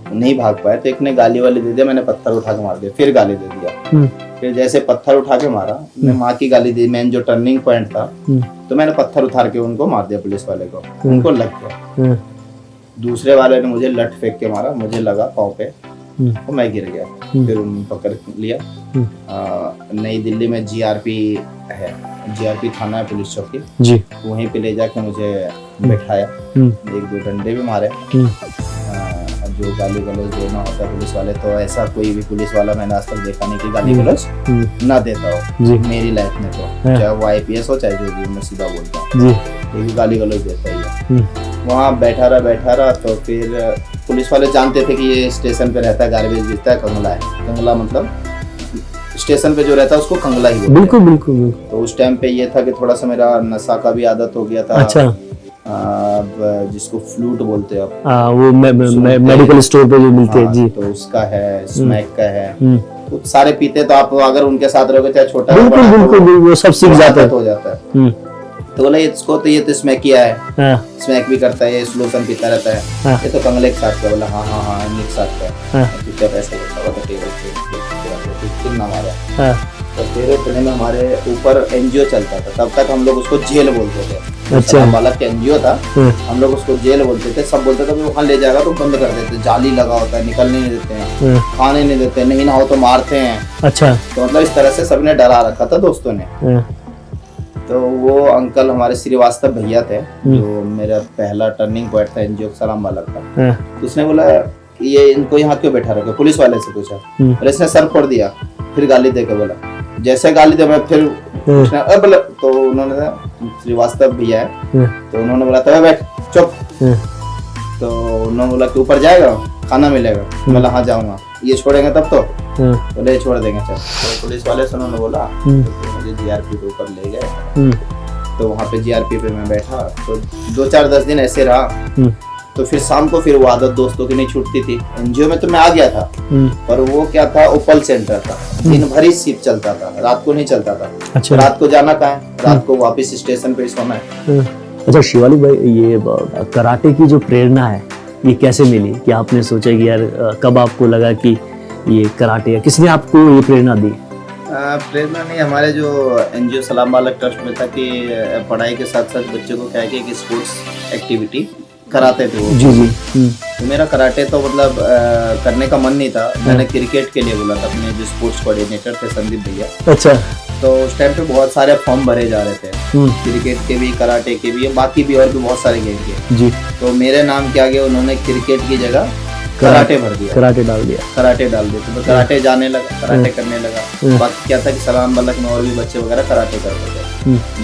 नहीं भाग पाया, तो एक ने गाली वाली दे दिया, मैंने पत्थर उठा के मार दिया, फिर गाली दे दिया। फिर जैसे पत्थर उठा के मारा, मैं माँ की गाली दी, मेन जो टर्निंग पॉइंट था, तो मैंने पत्थर उतार के उनको मार दिया, पुलिस वाले को, उनको लग गया। दूसरे वाले ने मुझे लठ फेंक के मारा, मुझे लगा पाँव पे, तो मैं गिर गया। फिर उन्होंने पकड़ लिया। नई दिल्ली में जीआरपी है, जीआरपी थाना है, पुलिस चौकी जी, वहीं पे ले जाके मुझे बैठाया, 1-2 डंडे भी मारे। जो गाली गलौज देना होता है पुलिस वाले, तो ऐसा कोई भी पुलिस वाला मैंने आज तक देखा नहीं कि गाली गलौज ना देता हो मेरी लाइफ में। तो चाहे वो आईपीएस हो, चाहे जो भी, मैं सीधा बोलता हूँ, ये भी गाली गलौज देता ही है। वहाँ बैठा रहा। तो फिर पुलिस वाले जानते थे कि ये स्टेशन पे रहता है, गार्बेज बेचता है, कंगला है। कंगला मतलब स्टेशन पे जो रहता है उसको कंगला ही बोलते हैं। बिल्कुल। तो उस टाइम पे ये था कि थोड़ा सा मेरा नशा का भी आदत हो गया था। अच्छा। जिसको फ्लूट बोलते हैं आप, वो मेडिकल स्टोर पे जो मिलते हैं जी, तो उसका है, स्मैक का है, कुछ सारे पीते तो आप अगर उनके साथ रहोगे चाहे छोटा हो, बिल्कुल बड़ा हो, बिल्कुल बिल्कुल, वो सब सीख जाता है। हो जाता है। तो बोला इसको तो ये तो स्मैक किया है, हाँ, स्मैक भी करता है, ये स्लोगन पीता रहता है, हाँ। ये तो कंगले के साथ का। बोला हाँ हाँ हाँ इन्हीं के साथ का। हाँ। तो क्या पैसा लेता हुआ तो टेबल पे कितना हमारा। हाँ, तो फिर इतने में हमारे ऊपर एनजीओ चलता था, तब तक हम लोग उसको जेल बोलते थे। अच्छा। बालक का एनजीओ था, हाँ, हम लोग उसको जेल बोलते थे। सब बोलते थे वहाँ ले जाएगा तो बंद कर देते, जाली लगा होता है, निकलने नहीं देते हैं, हाँ, खाने नहीं देते, नहीं ना हो तो मारते हैं। अच्छा। तो मतलब इस तरह से सबने डरा रखा था दोस्तों ने। हाँ, तो वो अंकल हमारे श्रीवास्तव भैया थे, जो मेरा पहला टर्निंग पॉइंट था एनजीओ सलाम बालक का। हाँ, तो उसने बोला ये इनको यहाँ क्यों बैठा रखे, पुलिस वाले से पूछा, और इसने सर फोड़ दिया। फिर गाली दे के बोला, जैसे गाली दे मैं फिर उसने बोला, तो उन्होंने श्रीवास्तव भैया है, तो उन्होंने बोला था बैठ चुप। तो उन्होंने बोला कि ऊपर जाएगा खाना मिलेगा। बोला हाँ जाऊंगा। ये छोड़ेंगे तब तो बोले छोड़ देंगे। चल तो पुलिस वाले से उन्होंने बोला, तो मुझे जीआरपी के ऊपर ले गए। तो वहाँ पे जीआरपी पे मैं बैठा, तो 2-4-10 दिन ऐसे रहा। तो फिर शाम को फिर वो आदत दोस्तों की नहीं छूटती थी। एनजीओ में तो मैं आ गया था, पर वो क्या था, ओपल सेंटर था, दिन भर ही शिफ्ट चलता था, रात को नहीं चलता था। अच्छा। रात को जाना कहाँ है, रात को वापस स्टेशन पे सोना है। अच्छा शिवालिक भाई, ये कराटे की जो प्रेरणा है ये कैसे मिली, कि आपने सोचा कि यार कब आपको लगा कि ये कराटे है, किसने आपको ये प्रेरणा दी? प्रेरणा नहीं, हमारे जो एनजीओ सलाम बालक ट्रस्ट में था कि पढ़ाई के साथ साथ बच्चों को क्या है कि स्पोर्ट्स एक्टिविटी कराते थे वो। जी जी। तो मेरा कराटे तो मतलब करने का मन नहीं था। मैंने क्रिकेट के लिए बोला था, अपने जो स्पोर्ट्स कोऑर्डिनेटर थे संदीप भैया। अच्छा। तो उस टाइम पे बहुत सारे फॉर्म भरे जा रहे थे, क्रिकेट के भी, कराटे के भी, बाकी भी और भी बहुत सारे गेम के। जी। तो मेरे नाम के आगे उन्होंने क्रिकेट की जगह कराटे भर दिया, कराटे डाल दिया। कराटे डाल दिया। तो कराटे जाने लगा, कराटे करने लगा। बाकी क्या था कि सलाम बालक में और भी बच्चे वगैरह कराटे करते थे।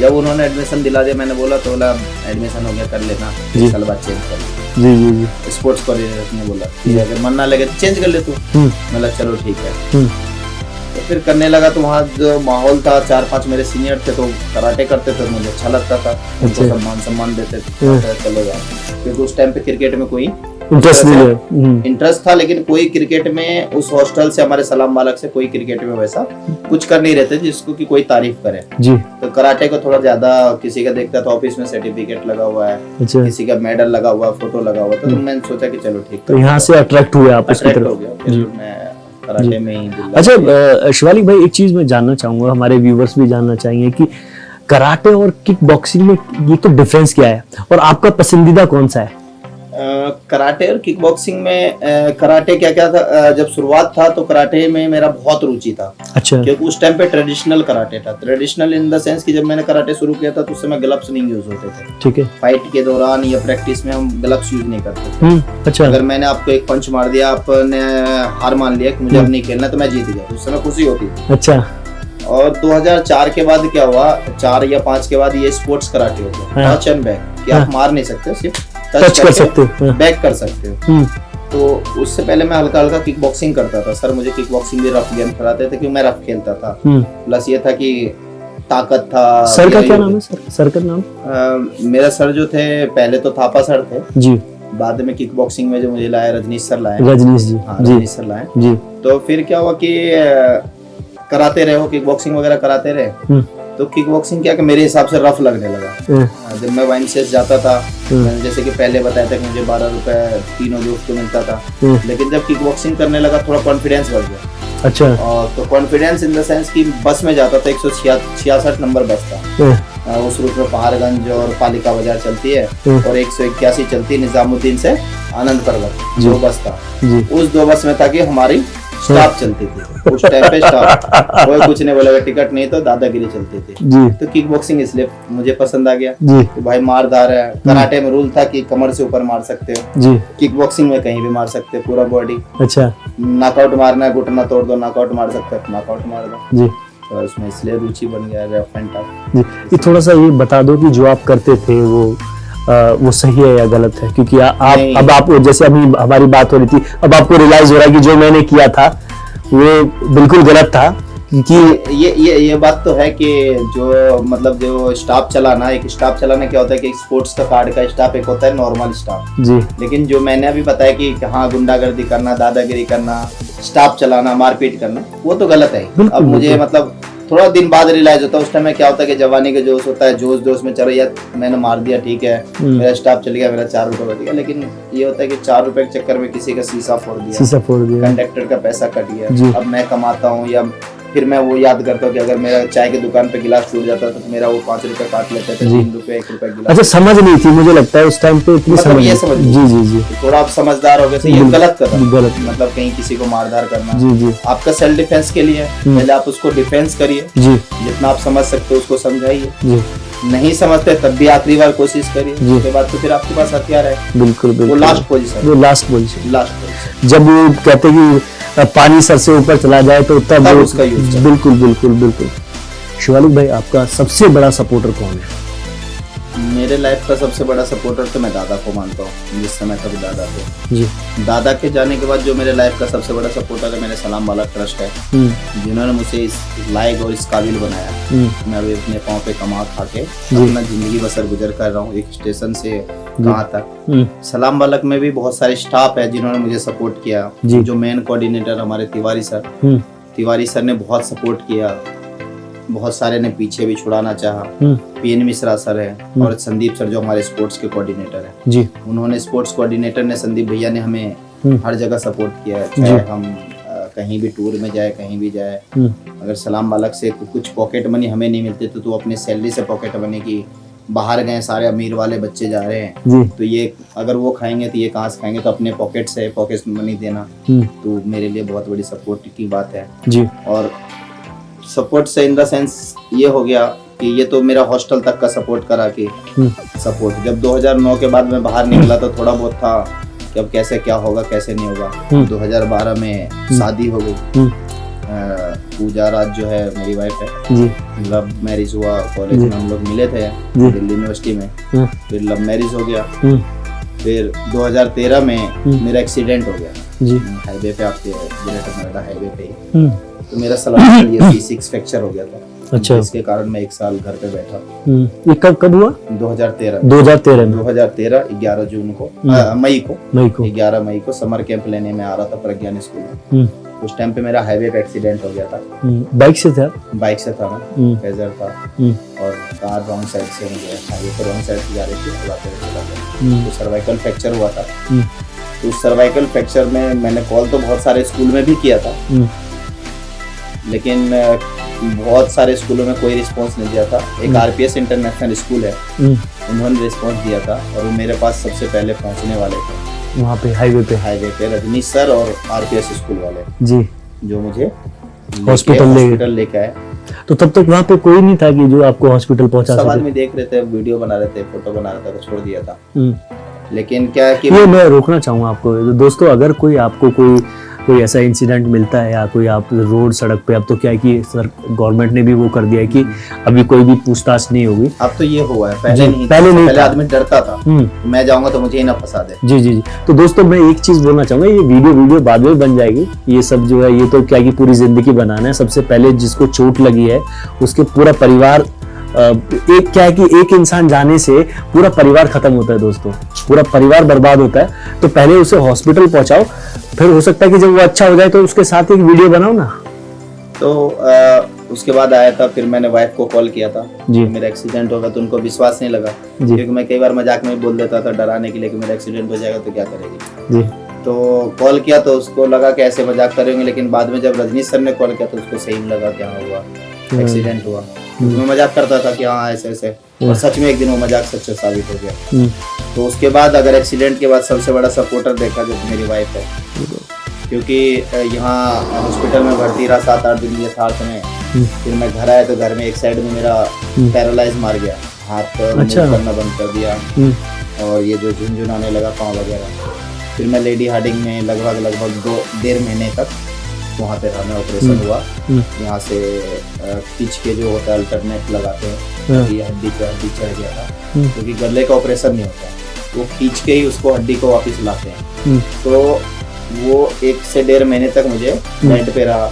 जब उन्होंने एडमिशन दिला दिया, मैंने बोला, तो बोला एडमिशन हो गया कर लेना, एक साल बाद चेंज कर लेना। जी जी जी। स्पोर्ट्स कोऑर्डिनेटर ने बोला कि अगर मन ना लगे तो चेंज कर ले तू। मतलब चलो ठीक है। तो फिर करने लगा। तो वहाँ जो माहौल था, 4-5 मेरे सीनियर थे, तो कराटे करते थे, मुझे अच्छा लगता था, उनको सम्मान देते थे। चलो यार, क्योंकि उस टाइम पे क्रिकेट में कोई इंटरेस्ट नहीं है। इंटरेस्ट था, लेकिन कोई क्रिकेट में उस हॉस्टल से, हमारे सलाम बालक से कोई क्रिकेट में वैसा कुछ कर नहीं रहते जिसको कि कोई तारीफ करे। जी। तो कराटे को थोड़ा ज्यादा किसी का देखता था, ऑफिस में सर्टिफिकेट लगा हुआ है, अच्छा। किसी का मेडल लगा हुआ, फोटो लगा हुआ था। तो मैंने सोचा कि चलो ठीक, तो यहाँ से अट्रैक्ट हुए आप उसकी अट्रैक्ट हो तरफ। गया। फिर मैं कराटे में ही दिल लगा। अच्छा शिवालिक भाई, एक चीज मैं जानना चाहूंगा, हमारे व्यूवर्स भी जानना चाहेंगे कि कराटे और किक बॉक्सिंग में ये तो डिफरेंस क्या है, और आपका पसंदीदा कौन सा है? कराटे और किक बॉक्सिंग में कराटे क्या क्या था, जब शुरुआत था तो कराटे में मेरा बहुत रुचि था। अच्छा। क्योंकि उस टाइम पे ट्रेडिशनल कराटे था। ट्रेडिशनल इन द सेंस कि जब मैंने कराटे शुरू किया था तो उस समय ग्लव्स नहीं यूज होते थे। ठीक है। फाइट के दौरान या प्रैक्टिस में हम ग्लव्स यूज नहीं करते थे। अच्छा। अगर मैंने आपको एक पंच मार दिया, आपने हार मान लिया कि मुझे अब नहीं खेलना, तो मैं जीत गया, उस समय खुशी होती थी। अच्छा। और 2004 के बाद क्या हुआ, 4 या 5 के बाद ये स्पोर्ट्स कराटे हो गया, टच एंड बैक, कि आप मार नहीं सकते, सिर्फ टच कर सकते हो, बैक कर सकते हो। तो उससे पहले मैं हल्का हल्का किक बॉक्सिंग करता था। सर मुझे किक बॉक्सिंग भी रफ गेम कराते थे, क्योंकि मैं रफ खेलता था। प्लस ये था कि ताकत था। सर का क्या नाम है? सर का नाम? मेरा सर जो थे पहले तो थापा सर थे जी, बाद में किक बॉक्सिंग में जो मुझे लाया रजनीश सर लाए। रजनीश जी। हाँ, रजनीश सर लाए जी। तो फिर क्या हुआ कि कराते रहे हो, किक बॉक्सिंग वगैरह कराते रहे, तो किक बॉक्सिंग क्या कि मेरे हिसाब से रफ लगने लगा। जब मैं वाइनसेस जाता था, मैंने जैसे कि पहले बताया था कि मुझे 12 रुपए तीनों दोस्त को मिलता था, लेकिन जब किक बॉक्सिंग करने लगा थोड़ा कॉन्फिडेंस बढ़ गया। अच्छा। और तो कॉन्फिडेंस इन द सेंस कि बस में जाता था, 166 नंबर बस था। उस रूट में पहाड़गंज और पालिका बाजार चलती है, और 181 चलती है निजामुद्दीन से आनंद पर्वत, जो बस था। उस 2 बस में था कि हमारी स्टॉप चलती थी उस टाइम पे। स्टॉप कोई कुछ नहीं बोलेगा, टिकट नहीं तो दादागिरी चलती थी जी। तो किक बॉक्सिंग इसलिए मुझे पसंद आ गया जी। कि भाई मारदार है। कराटे में रूल था कि कमर से ऊपर मार सकते हो जी, किक बॉक्सिंग में कहीं भी मार सकते हो, पूरा बॉडी। अच्छा। नॉकआउट मारना है, घुटना तोड़ दो, नॉकआउट मार सकते हो, नॉकआउट मार दो जी। तो उसमें इसलिए रुचि बन गया रफ एंड टफ जी। ये थोड़ा सा ये बता दो कि जो आप करते थे वो सही है या गलत है, क्योंकि अब आप जैसे अभी हमारी बात हो रही थी, अब आपको रियलाइज हो रहा है कि जो मैंने किया था वो बिल्कुल गलत था। कि ये बात तो है कि जो मतलब जो स्टाफ चलाना, एक स्टाफ चलाना क्या होता है कि स्पोर्ट्स का कार्ड का स्टाफ एक होता है नॉर्मल स्टाफ जी। लेकिन जो मैंने अभी बताया कि हाँ गुंडागर्दी करना, दादागिरी करना, स्टाफ चलाना, मारपीट करना, वो तो गलत है। बिल्कुल, अब मुझे बिल्कुल। मतलब थोड़ा दिन बाद रियलाइज होता है, उस टाइम में क्या होता है कि जवानी के जोश होता है, जोश में चलो यार मैंने मार दिया, ठीक है, मेरा स्टाफ चल गया, मेरा 4 रुपए बच गया। लेकिन ये होता है कि 4 रुपए के चक्कर में किसी का शीशा फोड़ दिया, कंडक्टर का पैसा कट गया। अब मैं कमाता हूँ, या फिर मैं वो याद करता हूँ कि अगर मेरा चाय की दुकान पे गिलास टूट जाता तो मेरा वो 5 रुपए काट लेते थे, 3 रुपए 1 रुपए गिलास। अच्छा, समझ नहीं थी, मुझे लगता है उस टाइम पे इतनी मतलब समझ ये नहीं समझ थी। जी जी जी, थोड़ा आप समझदार हो गए तो ये गलत कदम, गलत। मतलब कहीं किसी को मारधार करना। जी जी आपका सेल्फ डिफेंस के लिए पहले आप उसको डिफेंस करिए, जी जितना आप समझ सकते हो उसको समझाइए। जी, नहीं समझते तब भी आखिरी बार कोशिश करिए, उसके बाद तो फिर आपके पास हथियार है। बिल्कुल वो बिल्कुल। लास्ट पोजीशन, वो लास्ट पोजीशन, लास्ट जब वो कहते कि पानी सर से ऊपर चला जाए तो तब तब वो उसका यूज करें। बिल्कुल बिल्कुल बिल्कुल। शिवालिक भाई, आपका सबसे बड़ा सपोर्टर कौन है? मेरे लाइफ का सबसे बड़ा सपोर्टर तो मैं दादा को मानता हूँ, जिस समय तक दादा थे। जी। दादा के जाने के बाद जो मेरे लाइफ का सबसे बड़ा सपोर्टर है, मेरे सलाम वाला ट्रस्ट है, जिन्होंने मुझे इस लायक और इस काबिल बनाया। मैं अभी अपने पाँव पे कमा खा के अपना जिंदगी बसर गुजर कर रहा हूँ, एक स्टेशन से कहाँ तक। सलाम वालक में भी बहुत सारे स्टाफ है जिन्होंने मुझे सपोर्ट किया। जो मेन कोऑर्डिनेटर हमारे तिवारी सर ने बहुत सपोर्ट किया, बहुत सारे ने पीछे भी छुड़ाना चाहा। पीएन मिश्रा सर है और संदीप सर जो हमारे स्पोर्ट्स के कोऑर्डिनेटर है जी, उन्होंने, स्पोर्ट्स कोऑर्डिनेटर ने, संदीप भैया ने हमें हर जगह सपोर्ट किया है। चाहे हम कहीं भी टूर में जाए, कहीं भी जाए, अगर सलाम बालक से कुछ पॉकेट मनी हमें नहीं मिलती तो तू अपने सैलरी से पॉकेट मनी की, बाहर गए सारे अमीर वाले बच्चे जा रहे हैं तो ये अगर वो खाएंगे तो ये कहाँ से खाएंगे, तो अपने पॉकेट से पॉकेट मनी देना तो मेरे लिए बहुत बड़ी सपोर्ट की बात है जी। और सपोर्ट से इन द सेंस ये हो गया कि ये तो मेरा हॉस्टल तक का सपोर्ट करा कि सपोर्ट। जब 2009 के बाद मैं बाहर निकला तो थोड़ा बहुत था कि अब कैसे क्या होगा, कैसे नहीं होगा। 2012 में शादी हो गई। पूजा राज जो है मेरी वाइफ है जी, लव मैरिज हुआ। कॉलेज में हम लोग मिले थे दिल्ली यूनिवर्सिटी में, फिर लव मैरिज हो गया। फिर 2013 में मेरा एक्सीडेंट हो गया जी, हाईवे पे, आपके ग्रेटर नोएडा हाईवे पे। तो मेरा सलामत C6 फ्रैक्चर हो गया था। अच्छा, इसके कारण मैं 1 साल घर पे बैठा। ये कब हुआ? 2013 11 जून को, मई को 11 मई को समर कैंप लेने में आ रहा था प्रज्ञान स्कूल में। उस टाइम पे मेरा हाईवे पे एक्सीडेंट हो गया था। बाइक से था मैं फेजर था और कार रॉन्ग साइड से मुझे हाईवे पे रॉन्ग साइड से जा रही थी, तो सर्वाइकल फ्रैक्चर हुआ था। तो उस सर्वाइकल फ्रैक्चर में मैंने कॉल तो बहुत सारे स्कूल में भी किया था, लेकिन बहुत सारे स्कूलों में कोई रिस्पांस नहीं दिया था। एक आरपीएस इंटरनेशनल स्कूल है, उन्होंने रिस्पांस दिया था और वो मेरे पास सबसे पहले पहुंचने वाले थे वहाँ पे हाईवे पे रजनीश सर और आरपीएस स्कूल वाले जी, जो मुझे हॉस्पिटल लेके आए। तो तब तक वहाँ पे कोई नहीं था कि जो आपको हॉस्पिटल पहुंचा सके? सब आदमी देख रहे थे, वीडियो बना रहे थे, फोटो बना रहे थे, तो छोड़ दिया था। लेकिन क्या है कि ये मैं रोकना चाहूँगा आपको दोस्तों, अगर कोई आपको कोई ऐसा इंसिडेंट मिलता है या कोई आप रोड सड़क पे, अब तो क्या है कि सर गवर्नमेंट ने भी वो कर दिया है कि अभी कोई भी पूछताछ नहीं होगी। अब तो ये हुआ है, पहले आदमी डरता था, मैं जाऊंगा तो मुझे ही ना फंसा दे। जी जी जी। तो दोस्तों मैं एक चीज बोलना चाहूंगा, ये वीडियो बाद में बन जाएगी, ये सब जो है ये तो क्या कि पूरी जिंदगी बनाना है। सबसे पहले जिसको चोट लगी है उसके पूरा परिवार, एक क्या है कि एक इंसान जाने से पूरा परिवार खत्म होता है दोस्तों, पूरा परिवार बर्बाद होता है। तो पहले उसे हॉस्पिटल पहुंचाओ, फिर हो सकता है कि जब वो अच्छा हो जाए तो उसके साथ एक वीडियो बनाओ ना। तो उसके बाद आया था, फिर मैंने वाइफ को कॉल किया था जी, मेरा एक्सीडेंट होगा, तो उनको विश्वास नहीं लगा क्योंकि मैं कई बार मजाक में बोल देता था डराने के लिए कि मेरा एक्सीडेंट हो जाएगा तो क्या करेगी जी। तो कॉल किया तो उसको लगा कि ऐसे मजाक करेंगे, लेकिन बाद में जब रजनीश सर ने कॉल किया तो उसको सही लगा क्या हुआ, एक्सीडेंट हुआ। मैं मजाक करता था कि हाँ ऐसे ऐसे, और सच में एक दिन वो मजाक सच साबित हो गया। तो उसके बाद अगर एक्सीडेंट के बाद सबसे बड़ा सपोर्टर देखा जो मेरी वाइफ है, क्योंकि यहाँ हॉस्पिटल में भर्ती रहा 7-8 दिन यथार्थ में। फिर मैं घर आया तो घर में एक साइड में मेरा पैरालाइज मार गया, हाथ करना बंद कर दिया और ये जो झुनझुनाने लगा पाँव वगैरह। फिर मैं लेडी हार्डिंग में लगभग 2.5 महीने तक वहाँ पे रहा, ऑपरेशन हुआ। यहाँ से खींच के जो होता है अल्टरनेट लगाते हैं, ये हड्डी पे हड्डी चढ़ गया था, क्योंकि गले का ऑपरेशन नहीं होता, वो खींच के ही उसको हड्डी को वापस लाते हैं। तो वो 1 से 1.5 महीने तक मुझे बेड पे रहा,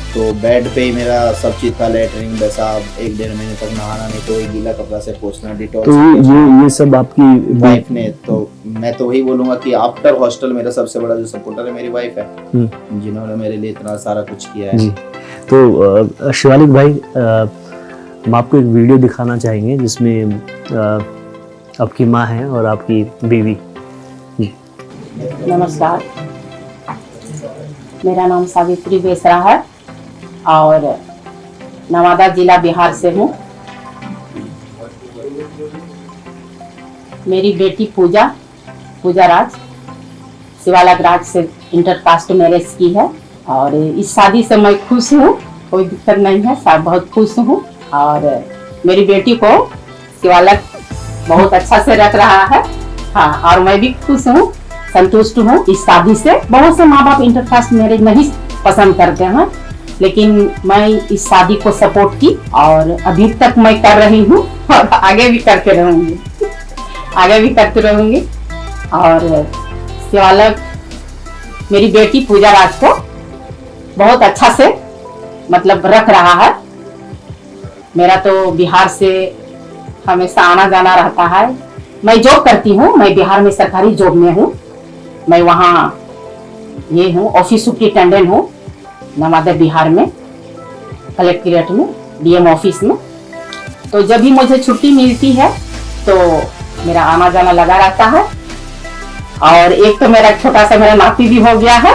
तो बेड पे ही मेरा सब चीज था, लेटरिन पेशाब, 1-1.5 महीने तक नहाना नहीं, तो वही गीला कपड़ा से पोंछना, डिटॉल तो ये सब आपकी वाइफ ने। तो मैं तो वही बोलूंगा कि आफ्टर हॉस्टल मेरा सबसे बड़ा जो सपोर्टर है मेरी वाइफ है, जिन्होंने मेरे लिए इतना सारा कुछ किया है। जी। तो शिवालिक भाई, हम आपको एक वीडियो दिखाना चाहेंगे जिसमें आपकी माँ है और आपकी बीवी। जी। नमस्कार, मेरा नाम सावित्री बेसरा है और नवादा जिला बिहार से हूँ। मेरी बेटी पूजा राज शिवालक राज से इंटरकास्ट मैरिज की है और इस शादी से मैं खुश हूँ, कोई दिक्कत नहीं है, सब बहुत खुश हूँ। और मेरी बेटी को शिवालक बहुत अच्छा से रख रहा है। हाँ, और मैं भी खुश हूँ, संतुष्ट हूँ इस शादी से। बहुत से माँ बाप इंटरकास्ट मैरिज नहीं पसंद करते हैं, लेकिन मैं इस शादी को सपोर्ट की और अभी तक मैं कर रही हूँ और आगे भी करते रहूंगी, आगे भी करते रहूंगी। और शिवालक मेरी बेटी पूजा राज को बहुत अच्छा से मतलब रख रहा है। मेरा तो बिहार से हमेशा आना जाना रहता है। मैं जॉब करती हूँ, मैं बिहार में सरकारी जॉब में हूँ। मैं वहाँ ये हूँ, ऑफिस सुपरिटेंडेंट हूँ नवादा बिहार में, कलेक्ट्रेट में, डीएम ऑफिस में। तो जब भी मुझे छुट्टी मिलती है तो मेरा आना जाना लगा रहता है। और एक तो मेरा छोटा सा मेरा नाती भी हो गया है,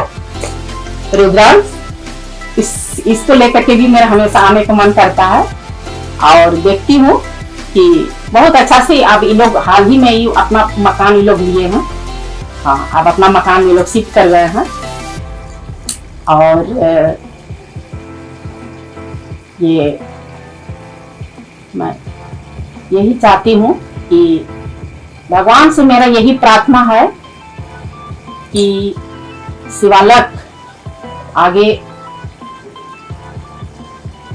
रुद्रांश। इसको लेकर के भी मेरा हमेशा आने का मन करता है। और देखती हूँ कि बहुत अच्छा से अब ये लोग हाल ही में ही अपना मकान ये लोग लिए हैं। हाँ, अब अपना मकान ये लोग शिफ्ट कर गए हैं। और ये मैं यही चाहती हूँ कि भगवान से मेरा यही प्रार्थना है कि शिवालक आगे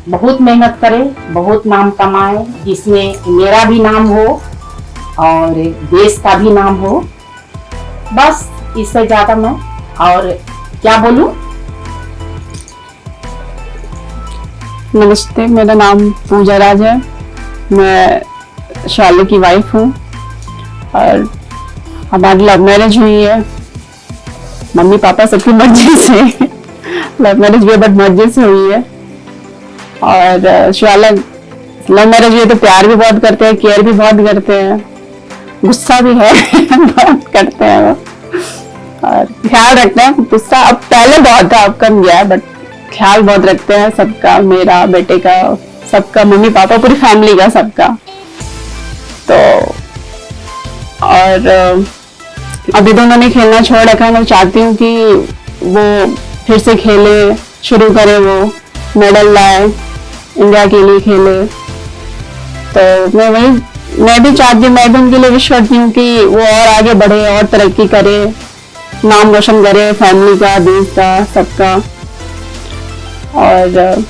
बहुत मेहनत करे, बहुत नाम कमाए, जिसमें मेरा भी नाम हो और देश का भी नाम हो। बस इससे ज्यादा मैं और क्या बोलूं। नमस्ते, मेरा नाम पूजा राज है। मैं शिवालक की वाइफ हूँ और हमारी लव मैरिज हुई है। मम्मी पापा सबकी मर्जी से लव मैरिज भी बट मर्जी से हुई है। और शिवालक लव मैरिज हुई तो प्यार भी बहुत करते हैं, केयर भी बहुत करते हैं, गुस्सा भी है बहुत करते हैं वो, और ख्याल रखते हैं। गुस्सा अब पहले बहुत था, अब कम गया है, बट ख्याल बहुत रखते हैं सबका, मेरा, बेटे का, सबका, मम्मी पापा, पूरी फैमिली का, सबका। तो और अभी दोनों ने खेलना छोड़ रखा है। मैं चाहती हूँ कि वो फिर से खेले, शुरू करे, वो मेडल लाए, इंडिया के लिए खेले। तो मैं भी चाहती हूँ, मैं भी उनके लिए विश करती हूँ कि वो और आगे बढ़े और तरक्की करे, नाम रोशन करे फैमिली का, देश का, सबका। और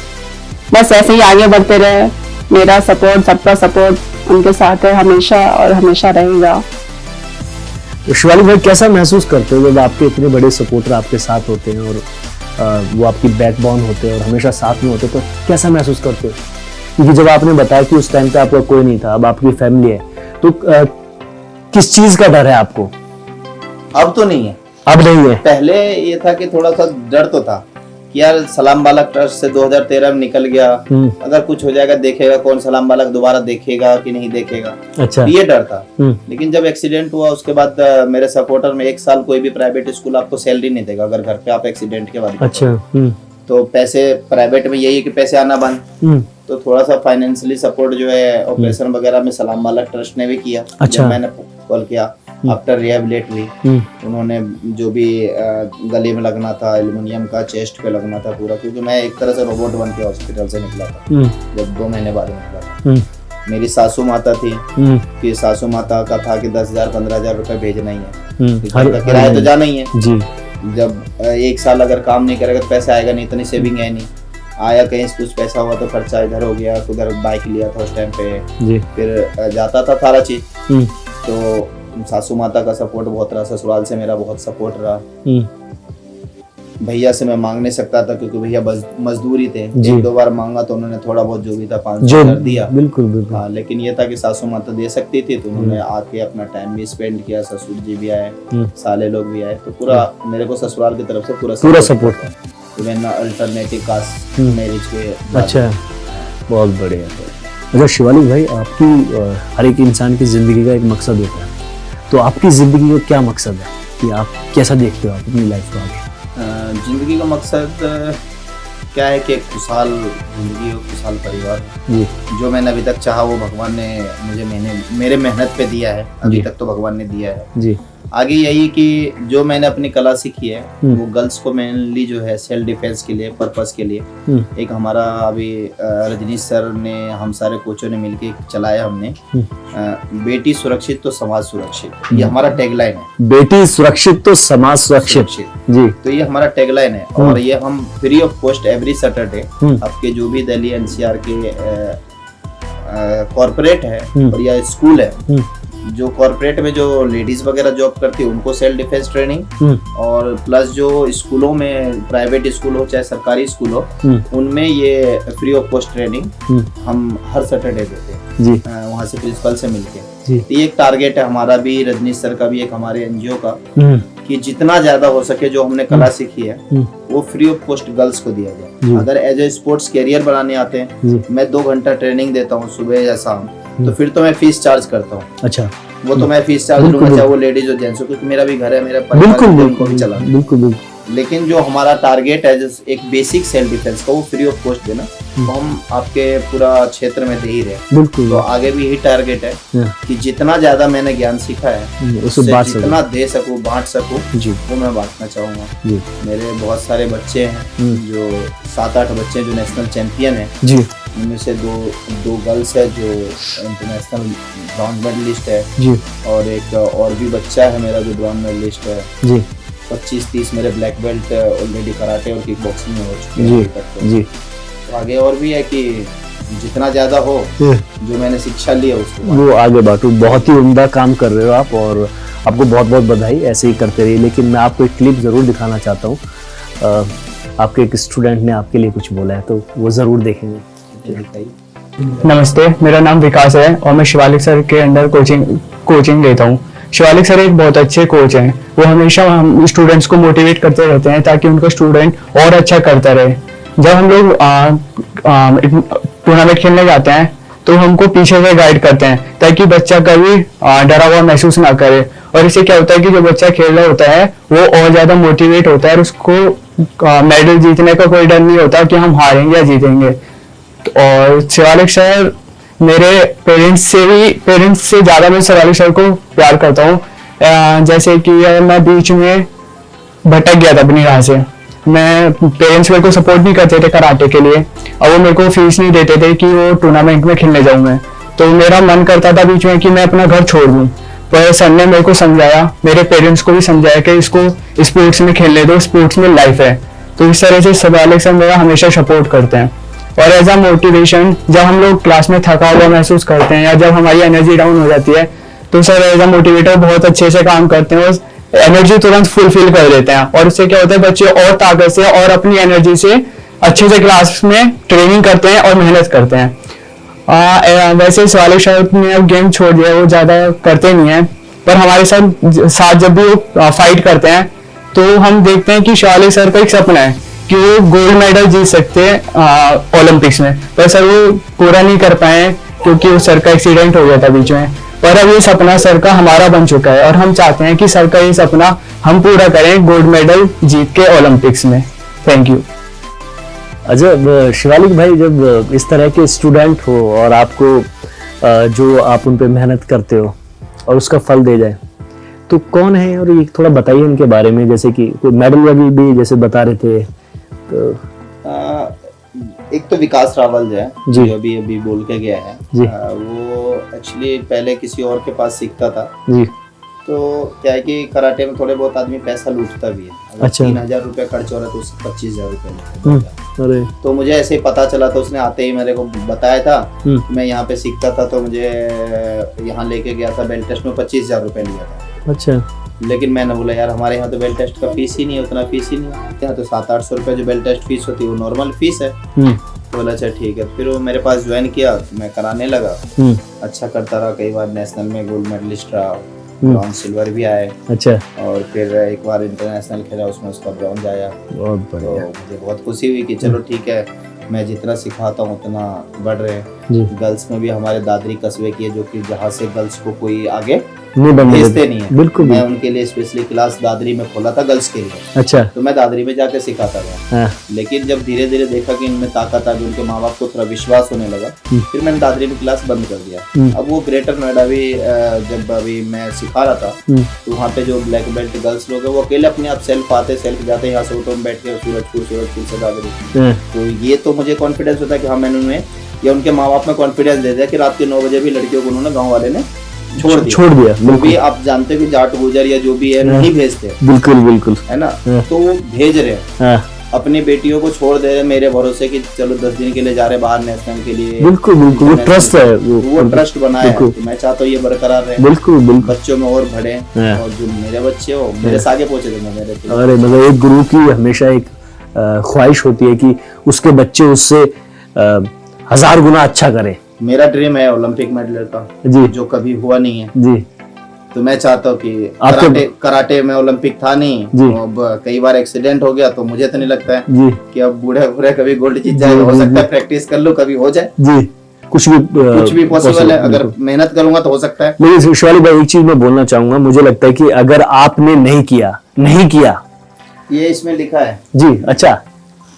बस ऐसे ही आगे बढ़ते रहे। मेरा सपोर्ट, सबका सपोर्ट उनके साथ है हमेशा और हमेशा रहेगा। तो शिवालिक भाई, कैसा महसूस करते हो जब आपके इतने बड़े सपोर्टर आपके साथ होते हैं और वो आपकी बैकबोन होते हैं और हमेशा साथ में होते हैं, तो कैसा महसूस करते हो? क्योंकि जब आपने बताया कि उस टाइम पे आपका कोई नहीं था, अब आपकी फैमिली है, तो किस चीज का डर है आपको? अब तो नहीं है, अब नहीं है। पहले ये था कि थोड़ा सा डर तो था कि यार सलाम बालक ट्रस्ट से 2013 में निकल गया, अगर कुछ हो जाएगा देखेगा कौन, सलाम बालक दोबारा देखेगा कि नहीं देखेगा। अच्छा। ये डर था। लेकिन जब एक्सीडेंट हुआ उसके बाद मेरे सपोर्टर में 1 साल कोई भी प्राइवेट स्कूल आपको सैलरी नहीं देगा अगर घर पे आप एक्सीडेंट के बाद। अच्छा। तो पैसे प्राइवेट में यही है कि पैसे आना बंद। तो थोड़ा सा फाइनेंशियली सपोर्ट जो है ऑपरेशन वगैरह में सलाम बालक ट्रस्ट ने भी किया। अच्छा। जब मैंने कॉल किया आफ्टर रिहेबिलिटरी, उन्होंने जो भी गले में लगना था, एल्युमिनियम का, चेस्ट पे लगना था पूरा, क्योंकि मैं एक तरह से रोबोट बन के हॉस्पिटल से निकला था जब 2 महीने बाद निकला था। मेरी सासू माता थी कि सासू माता का था कि 10,000 15,000 रुपए भेजना ही है, किराया तो जाना ही है जी। जब 1 साल अगर काम नहीं करेगा तो पैसा आएगा नहीं, इतनी सेविंग है नहीं। आया कहीं से कुछ पैसा हुआ तो खर्चा इधर हो गया, उधर बाइक लिया था उस टाइम पे जी। फिर जाता था सारा चीज। तो सासू माता का सपोर्ट बहुत रहा, ससुराल से मेरा बहुत सपोर्ट रहा। भैया से मैं मांग नहीं सकता था क्योंकि भैया बस मजदूरी थे। जी। 1-2 बार मांगा तो उन्होंने थोड़ा बहुत जो भी था 500 जो कर दिया। बिल्कुल बिल्कुल। हाँ, लेकिन ये था कि सासू माता दे सकती थी तो उन्होंने आके अपना टाइम भी स्पेंड किया। ससुर जी भी आए, साले लोग भी आए, तो पूरा मेरे को ससुराल की तरफ से पूरा सपोर्ट था। इवन अल्टरनेटिव कास्ट मैरिज के बाद। अच्छा, बहुत बढ़िया। अच्छा शिवालिक भाई, आपकी हर एक इंसान की जिंदगी का एक मकसद होता है, तो आपकी जिंदगी का क्या मकसद है कि आप कैसा देखते हो आप अपनी लाइफ को आगे? जिंदगी का मकसद क्या है कि एक खुशहाल जिंदगी हो, खुशहाल परिवार हो। जी जो मैंने अभी तक चाहा वो भगवान ने मुझे मेरे मेहनत पे दिया है, अभी जी। तक तो भगवान ने दिया है। जी आगे यही कि जो मैंने अपनी कला सीखी है वो गर्ल्स को मेनली जो है सेल्फ डिफेंस के लिए, पर्पस के लिए। एक हमारा अभी रजनीश सर ने, हम सारे कोचों ने मिलके चलाया हमने, बेटी सुरक्षित तो समाज सुरक्षित, ये हमारा टैगलाइन है। बेटी सुरक्षित तो समाज सुरक्षित। जी तो ये हमारा टैगलाइन है और ये हम free of cost every Saturday आपके जो भी दिल्ली एनसीआर के कॉर्पोरेट है और या स्कूल है, जो कॉर्पोरेट में जो लेडीज वगैरह जॉब करती है उनको सेल्फ डिफेंस ट्रेनिंग, और प्लस जो स्कूलों में प्राइवेट स्कूल हो चाहे सरकारी स्कूल हो उनमें ये फ्री ऑफ कॉस्ट ट्रेनिंग हम हर सैटरडे देते हैं जी वहाँ से प्रिंसिपल से मिलके। जी। तो ये एक टारगेट है हमारा भी, रजनीश सर का भी, एक हमारे एनजीओ का, कि जितना ज्यादा हो सके जो हमने कला सीखी है वो फ्री ऑफ कॉस्ट गर्ल्स को दिया जाए। अगर एज ए स्पोर्ट्स कैरियर बनाने आते हैं, मैं 2 घंटा ट्रेनिंग देता हूँ सुबह या शाम, तो फिर तो मैं फीस चार्ज करता हूँ। अच्छा, वो तो मैं फीस चार्ज लूंगा चाहे वो लेडीज हो जेंट्स हो, क्योंकि मेरा भी घर है, मेरा परिवार बिल्कुल है, बिल्कुल भी चलाना। बिल्कुल बिल्कुल। लेकिन जो हमारा टारगेट है जैसे एक बेसिक सेल्फ डिफेंस का, वो फ्री ऑफ कॉस्ट देना, तो हम आपके पूरा क्षेत्र में दे ही रहे हैं। बिल्कुल तो आगे भी यही टारगेट है कि जितना ज्यादा मैंने ज्ञान सीखा है उसे उससे बांट सकूं। जितना दे सकूं, बांट सकूं, जी वो मैं बांटना चाहूंगा। जी मेरे बहुत सारे बच्चे हैं, जो 7-8 बच्चे जो नेशनल चैंपियन हैं, जी उनमें से दो गर्ल्स है जो इंटरनेशनल ब्रॉन्ज मेडलिस्ट है, जी और एक और भी बच्चा है मेरा जो ब्रॉन्ज मेडलिस्ट है। जी 25-30 मेरे ब्लैक बेल्ट ऑलरेडी कराटे और किक बॉक्सिंग में हो चुके हैं जी अभी तक तो। जी। तो आगे और भी है कि जितना ज्यादा हो, जो मैंने शिक्षा ली है उसको वो आगे बांटो। बहुत ही उम्दा काम कर रहे हो आप और आपको बहुत बहुत बधाई, ऐसे ही करते रहिए। लेकिन मैं आपको एक क्लिप जरूर दिखाना चाहता हूँ। आपके एक स्टूडेंट ने आपके लिए कुछ बोला है तो वो जरूर देखेंगे। नमस्ते, मेरा नाम विकास है और मैं शिवालिक सर के अंडर कोचिंग लेता हूँ। शिवालिक सर एक बहुत अच्छे कोच हैं। वो हमेशा हम स्टूडेंट्स को मोटिवेट करते रहते हैं ताकि उनका स्टूडेंट और अच्छा करता रहे। जब हम लोग टूर्नामेंट खेलने जाते हैं तो हमको पीछे से गाइड करते हैं ताकि बच्चा कभी डरा हुआ महसूस ना करे, और इससे क्या होता है कि जो बच्चा खेल रहा होता है वो और ज्यादा मोटिवेट होता है और उसको मेडल जीतने का कोई डर नहीं होता कि हम हारेंगे या जीतेंगे। और शिवालिक सर मेरे पेरेंट्स से ज्यादा मैं शिवालिक सर को प्यार करता हूँ। जैसे कि मैं बीच में भटक गया था अपनी राह से, मैं पेरेंट्स मेरे को सपोर्ट नहीं करते थे कराटे के लिए और वो मेरे को फीस नहीं देते थे कि वो टूर्नामेंट में खेलने जाऊँ मैं, तो मेरा मन करता था बीच में कि मैं अपना घर छोड़ दूँ। पर सर ने मेरे को समझाया, मेरे पेरेंट्स को भी समझाया कि इसको स्पोर्ट्स में खेलने दो, स्पोर्ट्स में लाइफ है। तो इस तरह से शिवालिक सर मेरा हमेशा सपोर्ट करते हैं। और एज अ मोटिवेशन, जब हम लोग क्लास में थका हुआ महसूस करते हैं या जब हमारी एनर्जी डाउन हो जाती है तो सर एज अ मोटिवेटर बहुत अच्छे से काम करते हैं और एनर्जी तुरंत फुलफिल कर देते हैं, और उससे क्या होता है बच्चे और ताकत से और अपनी एनर्जी से अच्छे से क्लास में ट्रेनिंग करते हैं और मेहनत करते हैं। वैसे शिवालिक सर ने अब गेम छोड़ दिया, वो ज्यादा करते नहीं है, पर हमारे साथ जब भी वो फाइट करते हैं तो हम देखते हैं कि शिवालिक सर का एक सपना है कि वो गोल्ड मेडल जीत सकते हैं ओलंपिक्स में, पर सर वो पूरा नहीं कर पाए क्योंकि उस सर का एक्सीडेंट हो गया था बीच में। पर अब ये सपना सर का हमारा बन चुका है और हम चाहते हैं कि सर का ये सपना हम पूरा करें, गोल्ड मेडल जीत के ओलंपिक्स में। Thank you. अच्छा शिवालिक भाई, जब इस तरह के स्टूडेंट हो और आपको जो आप उन पे मेहनत करते हो और उसका फल दे जाए, तो कौन है और ये थोड़ा बताइए इनके बारे में। जैसे कि कोई मेडल वगैरह भी जैसे बता रहे थे तो एक तो विकास रावल जो है, जी। जो अभी बोल के गया है, जी। वो एक्चुअली पहले किसी और के पास सीखता था। जी तो क्या है कि कराटे में थोड़े बहुत आदमी पैसा लूटता भी है। अगर अच्छा। 3,000 रुपये खर्च हो रहा है तो उससे 25,000 रुपये लेते हैं। अरे तो मुझे ऐसे ही पता चला था, उसने आते ही मेरे को बताया था। मैं यहाँ पे सीखता था तो मुझे यहाँ लेके गया था, बेल्ट टेस्ट में 25,000 रुपये लिया था। अच्छा। लेकिन मैंने बोला यार हमारे यहाँ तो बेल टेस्ट का फीस ही नहीं है, उतना फीस ही नहीं है, यहाँ तो 700-800 रुपये जो बेल टेस्ट फीस होती है वो नॉर्मल फीस है। बोला अच्छा ठीक है। फिर वो मेरे पास ज्वाइन किया तो मैं कराने लगा। अच्छा करता रहा, कई बार नेशनल में गोल्ड मेडलिस्ट रहा, ब्रॉन्ज सिल्वर भी आए। अच्छा। और फिर एक बार इंटरनेशनल खेला, उसमें उसका ब्रॉन्ज आया। बहुत तो बढ़िया। मुझे बहुत खुशी हुई कि चलो ठीक है, मैं जितना सिखाता हूँ उतना बढ़ रहे जी। हैं। गर्ल्स में भी हमारे दादरी कस्बे की है, जो कि जहाँ से गर्ल्स को कोई आगे नहीं बनने भेजते देते। नहीं है। बिल्कुल मैं बिल्कुल। उनके लिए स्पेशली क्लास दादरी में खोला था गर्ल्स के लिए, अच्छा। तो मैं दादरी में जाके सिखाता था। हाँ। लेकिन जब धीरे धीरे देखा कि इनमें ताकत आ गई, उनके माँ बाप को थोड़ा विश्वास होने लगा, फिर मैंने दादरी में क्लास बंद कर दिया। अब वो ग्रेटर नोएडा भी जब अभी मैं सिखा रहा था, तो वहाँ पे जो ब्लैक बेल्ट गर्ल्स लोग हैं वो अकेले अपने आप सेल्फ आते सेल्फ जाते, यहाँ से ऑटो में बैठ के सूरजपुर से दादरी। तो ये तो मुझे कॉन्फिडेंस होता है कि हाँ मैंने उन्हें या उनके माँ बाप में कॉन्फिडेंस दे दिया कि रात के 9 बजे भी लड़कियों को उन्होंने गाँव वाले ने छोड़ दिया। बिल्कुल भी आप जानते हो कि जाट गुजर या जो भी है नहीं भेजते, बिल्कुल बिल्कुल। है ना, तो वो भेज रहे हैं अपनी बेटियों को, छोड़ दे रहे मेरे भरोसे कि चलो 10 दिन के लिए जा रहे बाहर नेशनल के लिए। बिल्कुल बिल्कुल। वो ट्रस्ट है, वो ट्रस्ट बनाया है। तो मैं चाहता हूँ ये बरकरार रहे, बिल्कुल बिल्कुल। बच्चों में और बढ़े, और जो मेरे बच्चे हो मेरे से आगे पहुंचे देंगे मेरे तो। अरे मतलब एक गुरु की हमेशा एक ख्वाहिश होती है कि उसके बच्चे उससे 1000 गुना अच्छा करें। मेरा ड्रीम है ओलंपिक मेडल का, जी। जो कभी हुआ नहीं है। जी। तो मैं चाहता हूँ कि आपके- कराटे में ओलंपिक था नहीं, जी। तो अब कई बार एक्सीडेंट हो गया, तो मुझे तो नहीं लगता है जी। कि अब बूढ़े कभी गोल्ड जीत जाएगा। हो सकता है प्रैक्टिस कर लो कभी हो जाए, जी। कुछ भी पॉसिबल है, अगर मेहनत करूंगा तो हो सकता है। लेकिन शिवाली भाई एक चीज मैं बोलना चाहूंगा, मुझे लगता है कि अगर आपने नहीं किया ये इसमें लिखा है जी। अच्छा।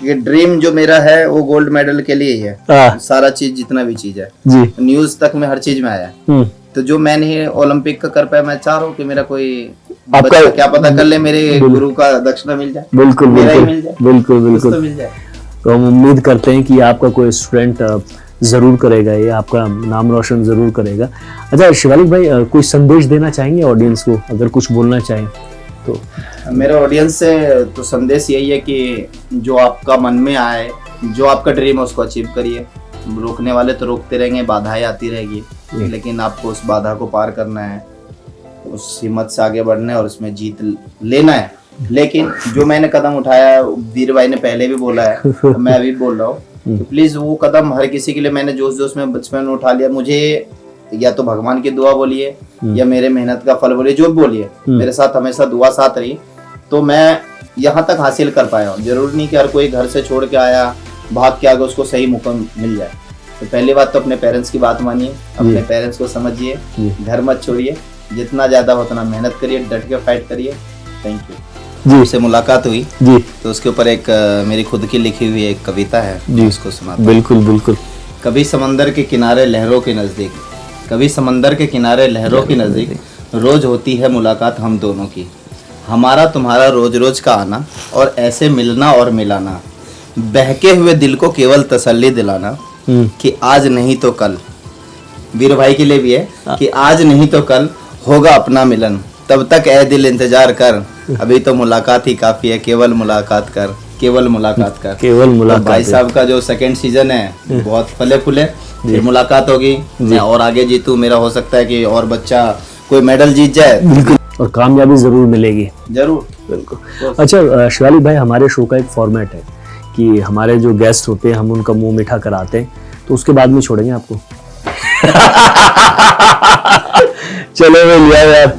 ये ड्रीम जो मेरा है वो गोल्ड मेडल के लिए ही है। हाँ। सारा चीज जितना भी चीज है जी। न्यूज तक में हर चीज में आया है। तो जो मैं नहीं ओलंपिक का कर पाया, मैं चाह रहा हूँ कि मेरा कोई आपका- बच्चा क्या पता कर ले, मेरे गुरु का दक्षिणा मिल जाए, बिल्कुल मेरा ही बिल्कुल मिल जाए, बिल्कुल कुछ बिल्कुल। तो मिल जाए। तो हम उम्मीद करते हैं कि आपका कोई स्टूडेंट जरूर करेगा, ये आपका नाम रोशन जरूर करेगा। अच्छा शिवालिक भाई, कोई संदेश देना चाहेंगे ऑडियंस को, अगर कुछ बोलना चाहें तो? मेरा ऑडियंस से तो संदेश यही है कि जो आपका मन में आए, जो आपका ड्रीम है उसको अचीव करिए। रोकने वाले तो रोकते रहेंगे, बाधाएं आती रहेगी, लेकिन आपको उस बाधा को पार करना है, उस हिम्मत से आगे बढ़ना है और उसमें जीत लेना है। लेकिन जो मैंने कदम उठाया, वीर भाई ने पहले भी बोला है, तो मैं अभी बोल रहा हूँ, तो प्लीज वो कदम हर किसी के लिए मैंने जोश में बचपन में उठा लिया। मुझे या तो भगवान की दुआ बोलिए या मेरे मेहनत का फल बोलिए, जो भी बोलिए, मेरे साथ हमेशा दुआ साथ रही, तो मैं यहाँ तक हासिल कर पाया हूँ। जरूरी नहीं कि हर कोई घर से छोड़ के आया भाग के आगे उसको सही मौका मिल जाए। तो पहली बात तो अपने पेरेंट्स की बात मानिए, अपने पेरेंट्स को समझिए, घर मत छोड़िए, जितना ज्यादा हो उतना मेहनत करिए, डट के फाइट करिए। Thank you. जी। उससे मुलाकात हुई जी। तो उसके ऊपर एक मेरी खुद की लिखी हुई एक कविता है, जी। उसको सुनाता हूं। बिल्कुल बिल्कुल। कभी समंदर के किनारे लहरों के नजदीक, कभी समंदर के किनारे लहरों के नजदीक, रोज होती है मुलाकात हम दोनों की। हमारा तुम्हारा रोज रोज का आना और ऐसे मिलना और मिलाना, बहके हुए दिल को केवल तसल्ली दिलाना कि आज नहीं तो कल। वीर भाई के लिए भी है कि आज नहीं तो कल होगा अपना मिलन, तब तक ए दिल इंतजार कर, अभी तो मुलाकात ही काफी है, केवल मुलाकात कर, केवल मुलाकात कर। केवल मुलाकात भाई है। साहब का जो सेकंड सीजन है बहुत फले फूले, फिर मुलाकात होगी, मैं और आगे जीतूं, मेरा हो सकता है कि और बच्चा कोई मेडल जीत जाए, बिल्कुल, और कामयाबी जरूर मिलेगी। जरूर। बिल्कुल। अच्छा शिवालिक भाई, हमारे शो का एक फॉर्मेट है कि हमारे जो गेस्ट होते हैं हम उनका मुंह मीठा कराते हैं, तो उसके बाद में छोड़ेंगे आपको। चलो मैं लिया यार।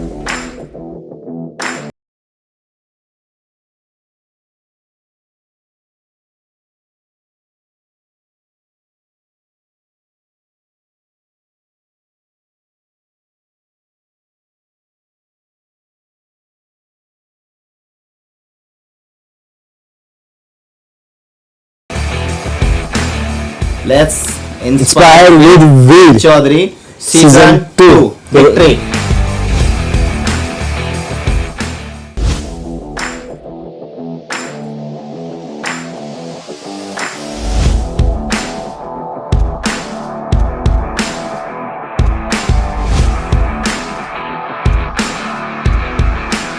Let's inspire with Veer Chaudhary Season season 2 2 victory.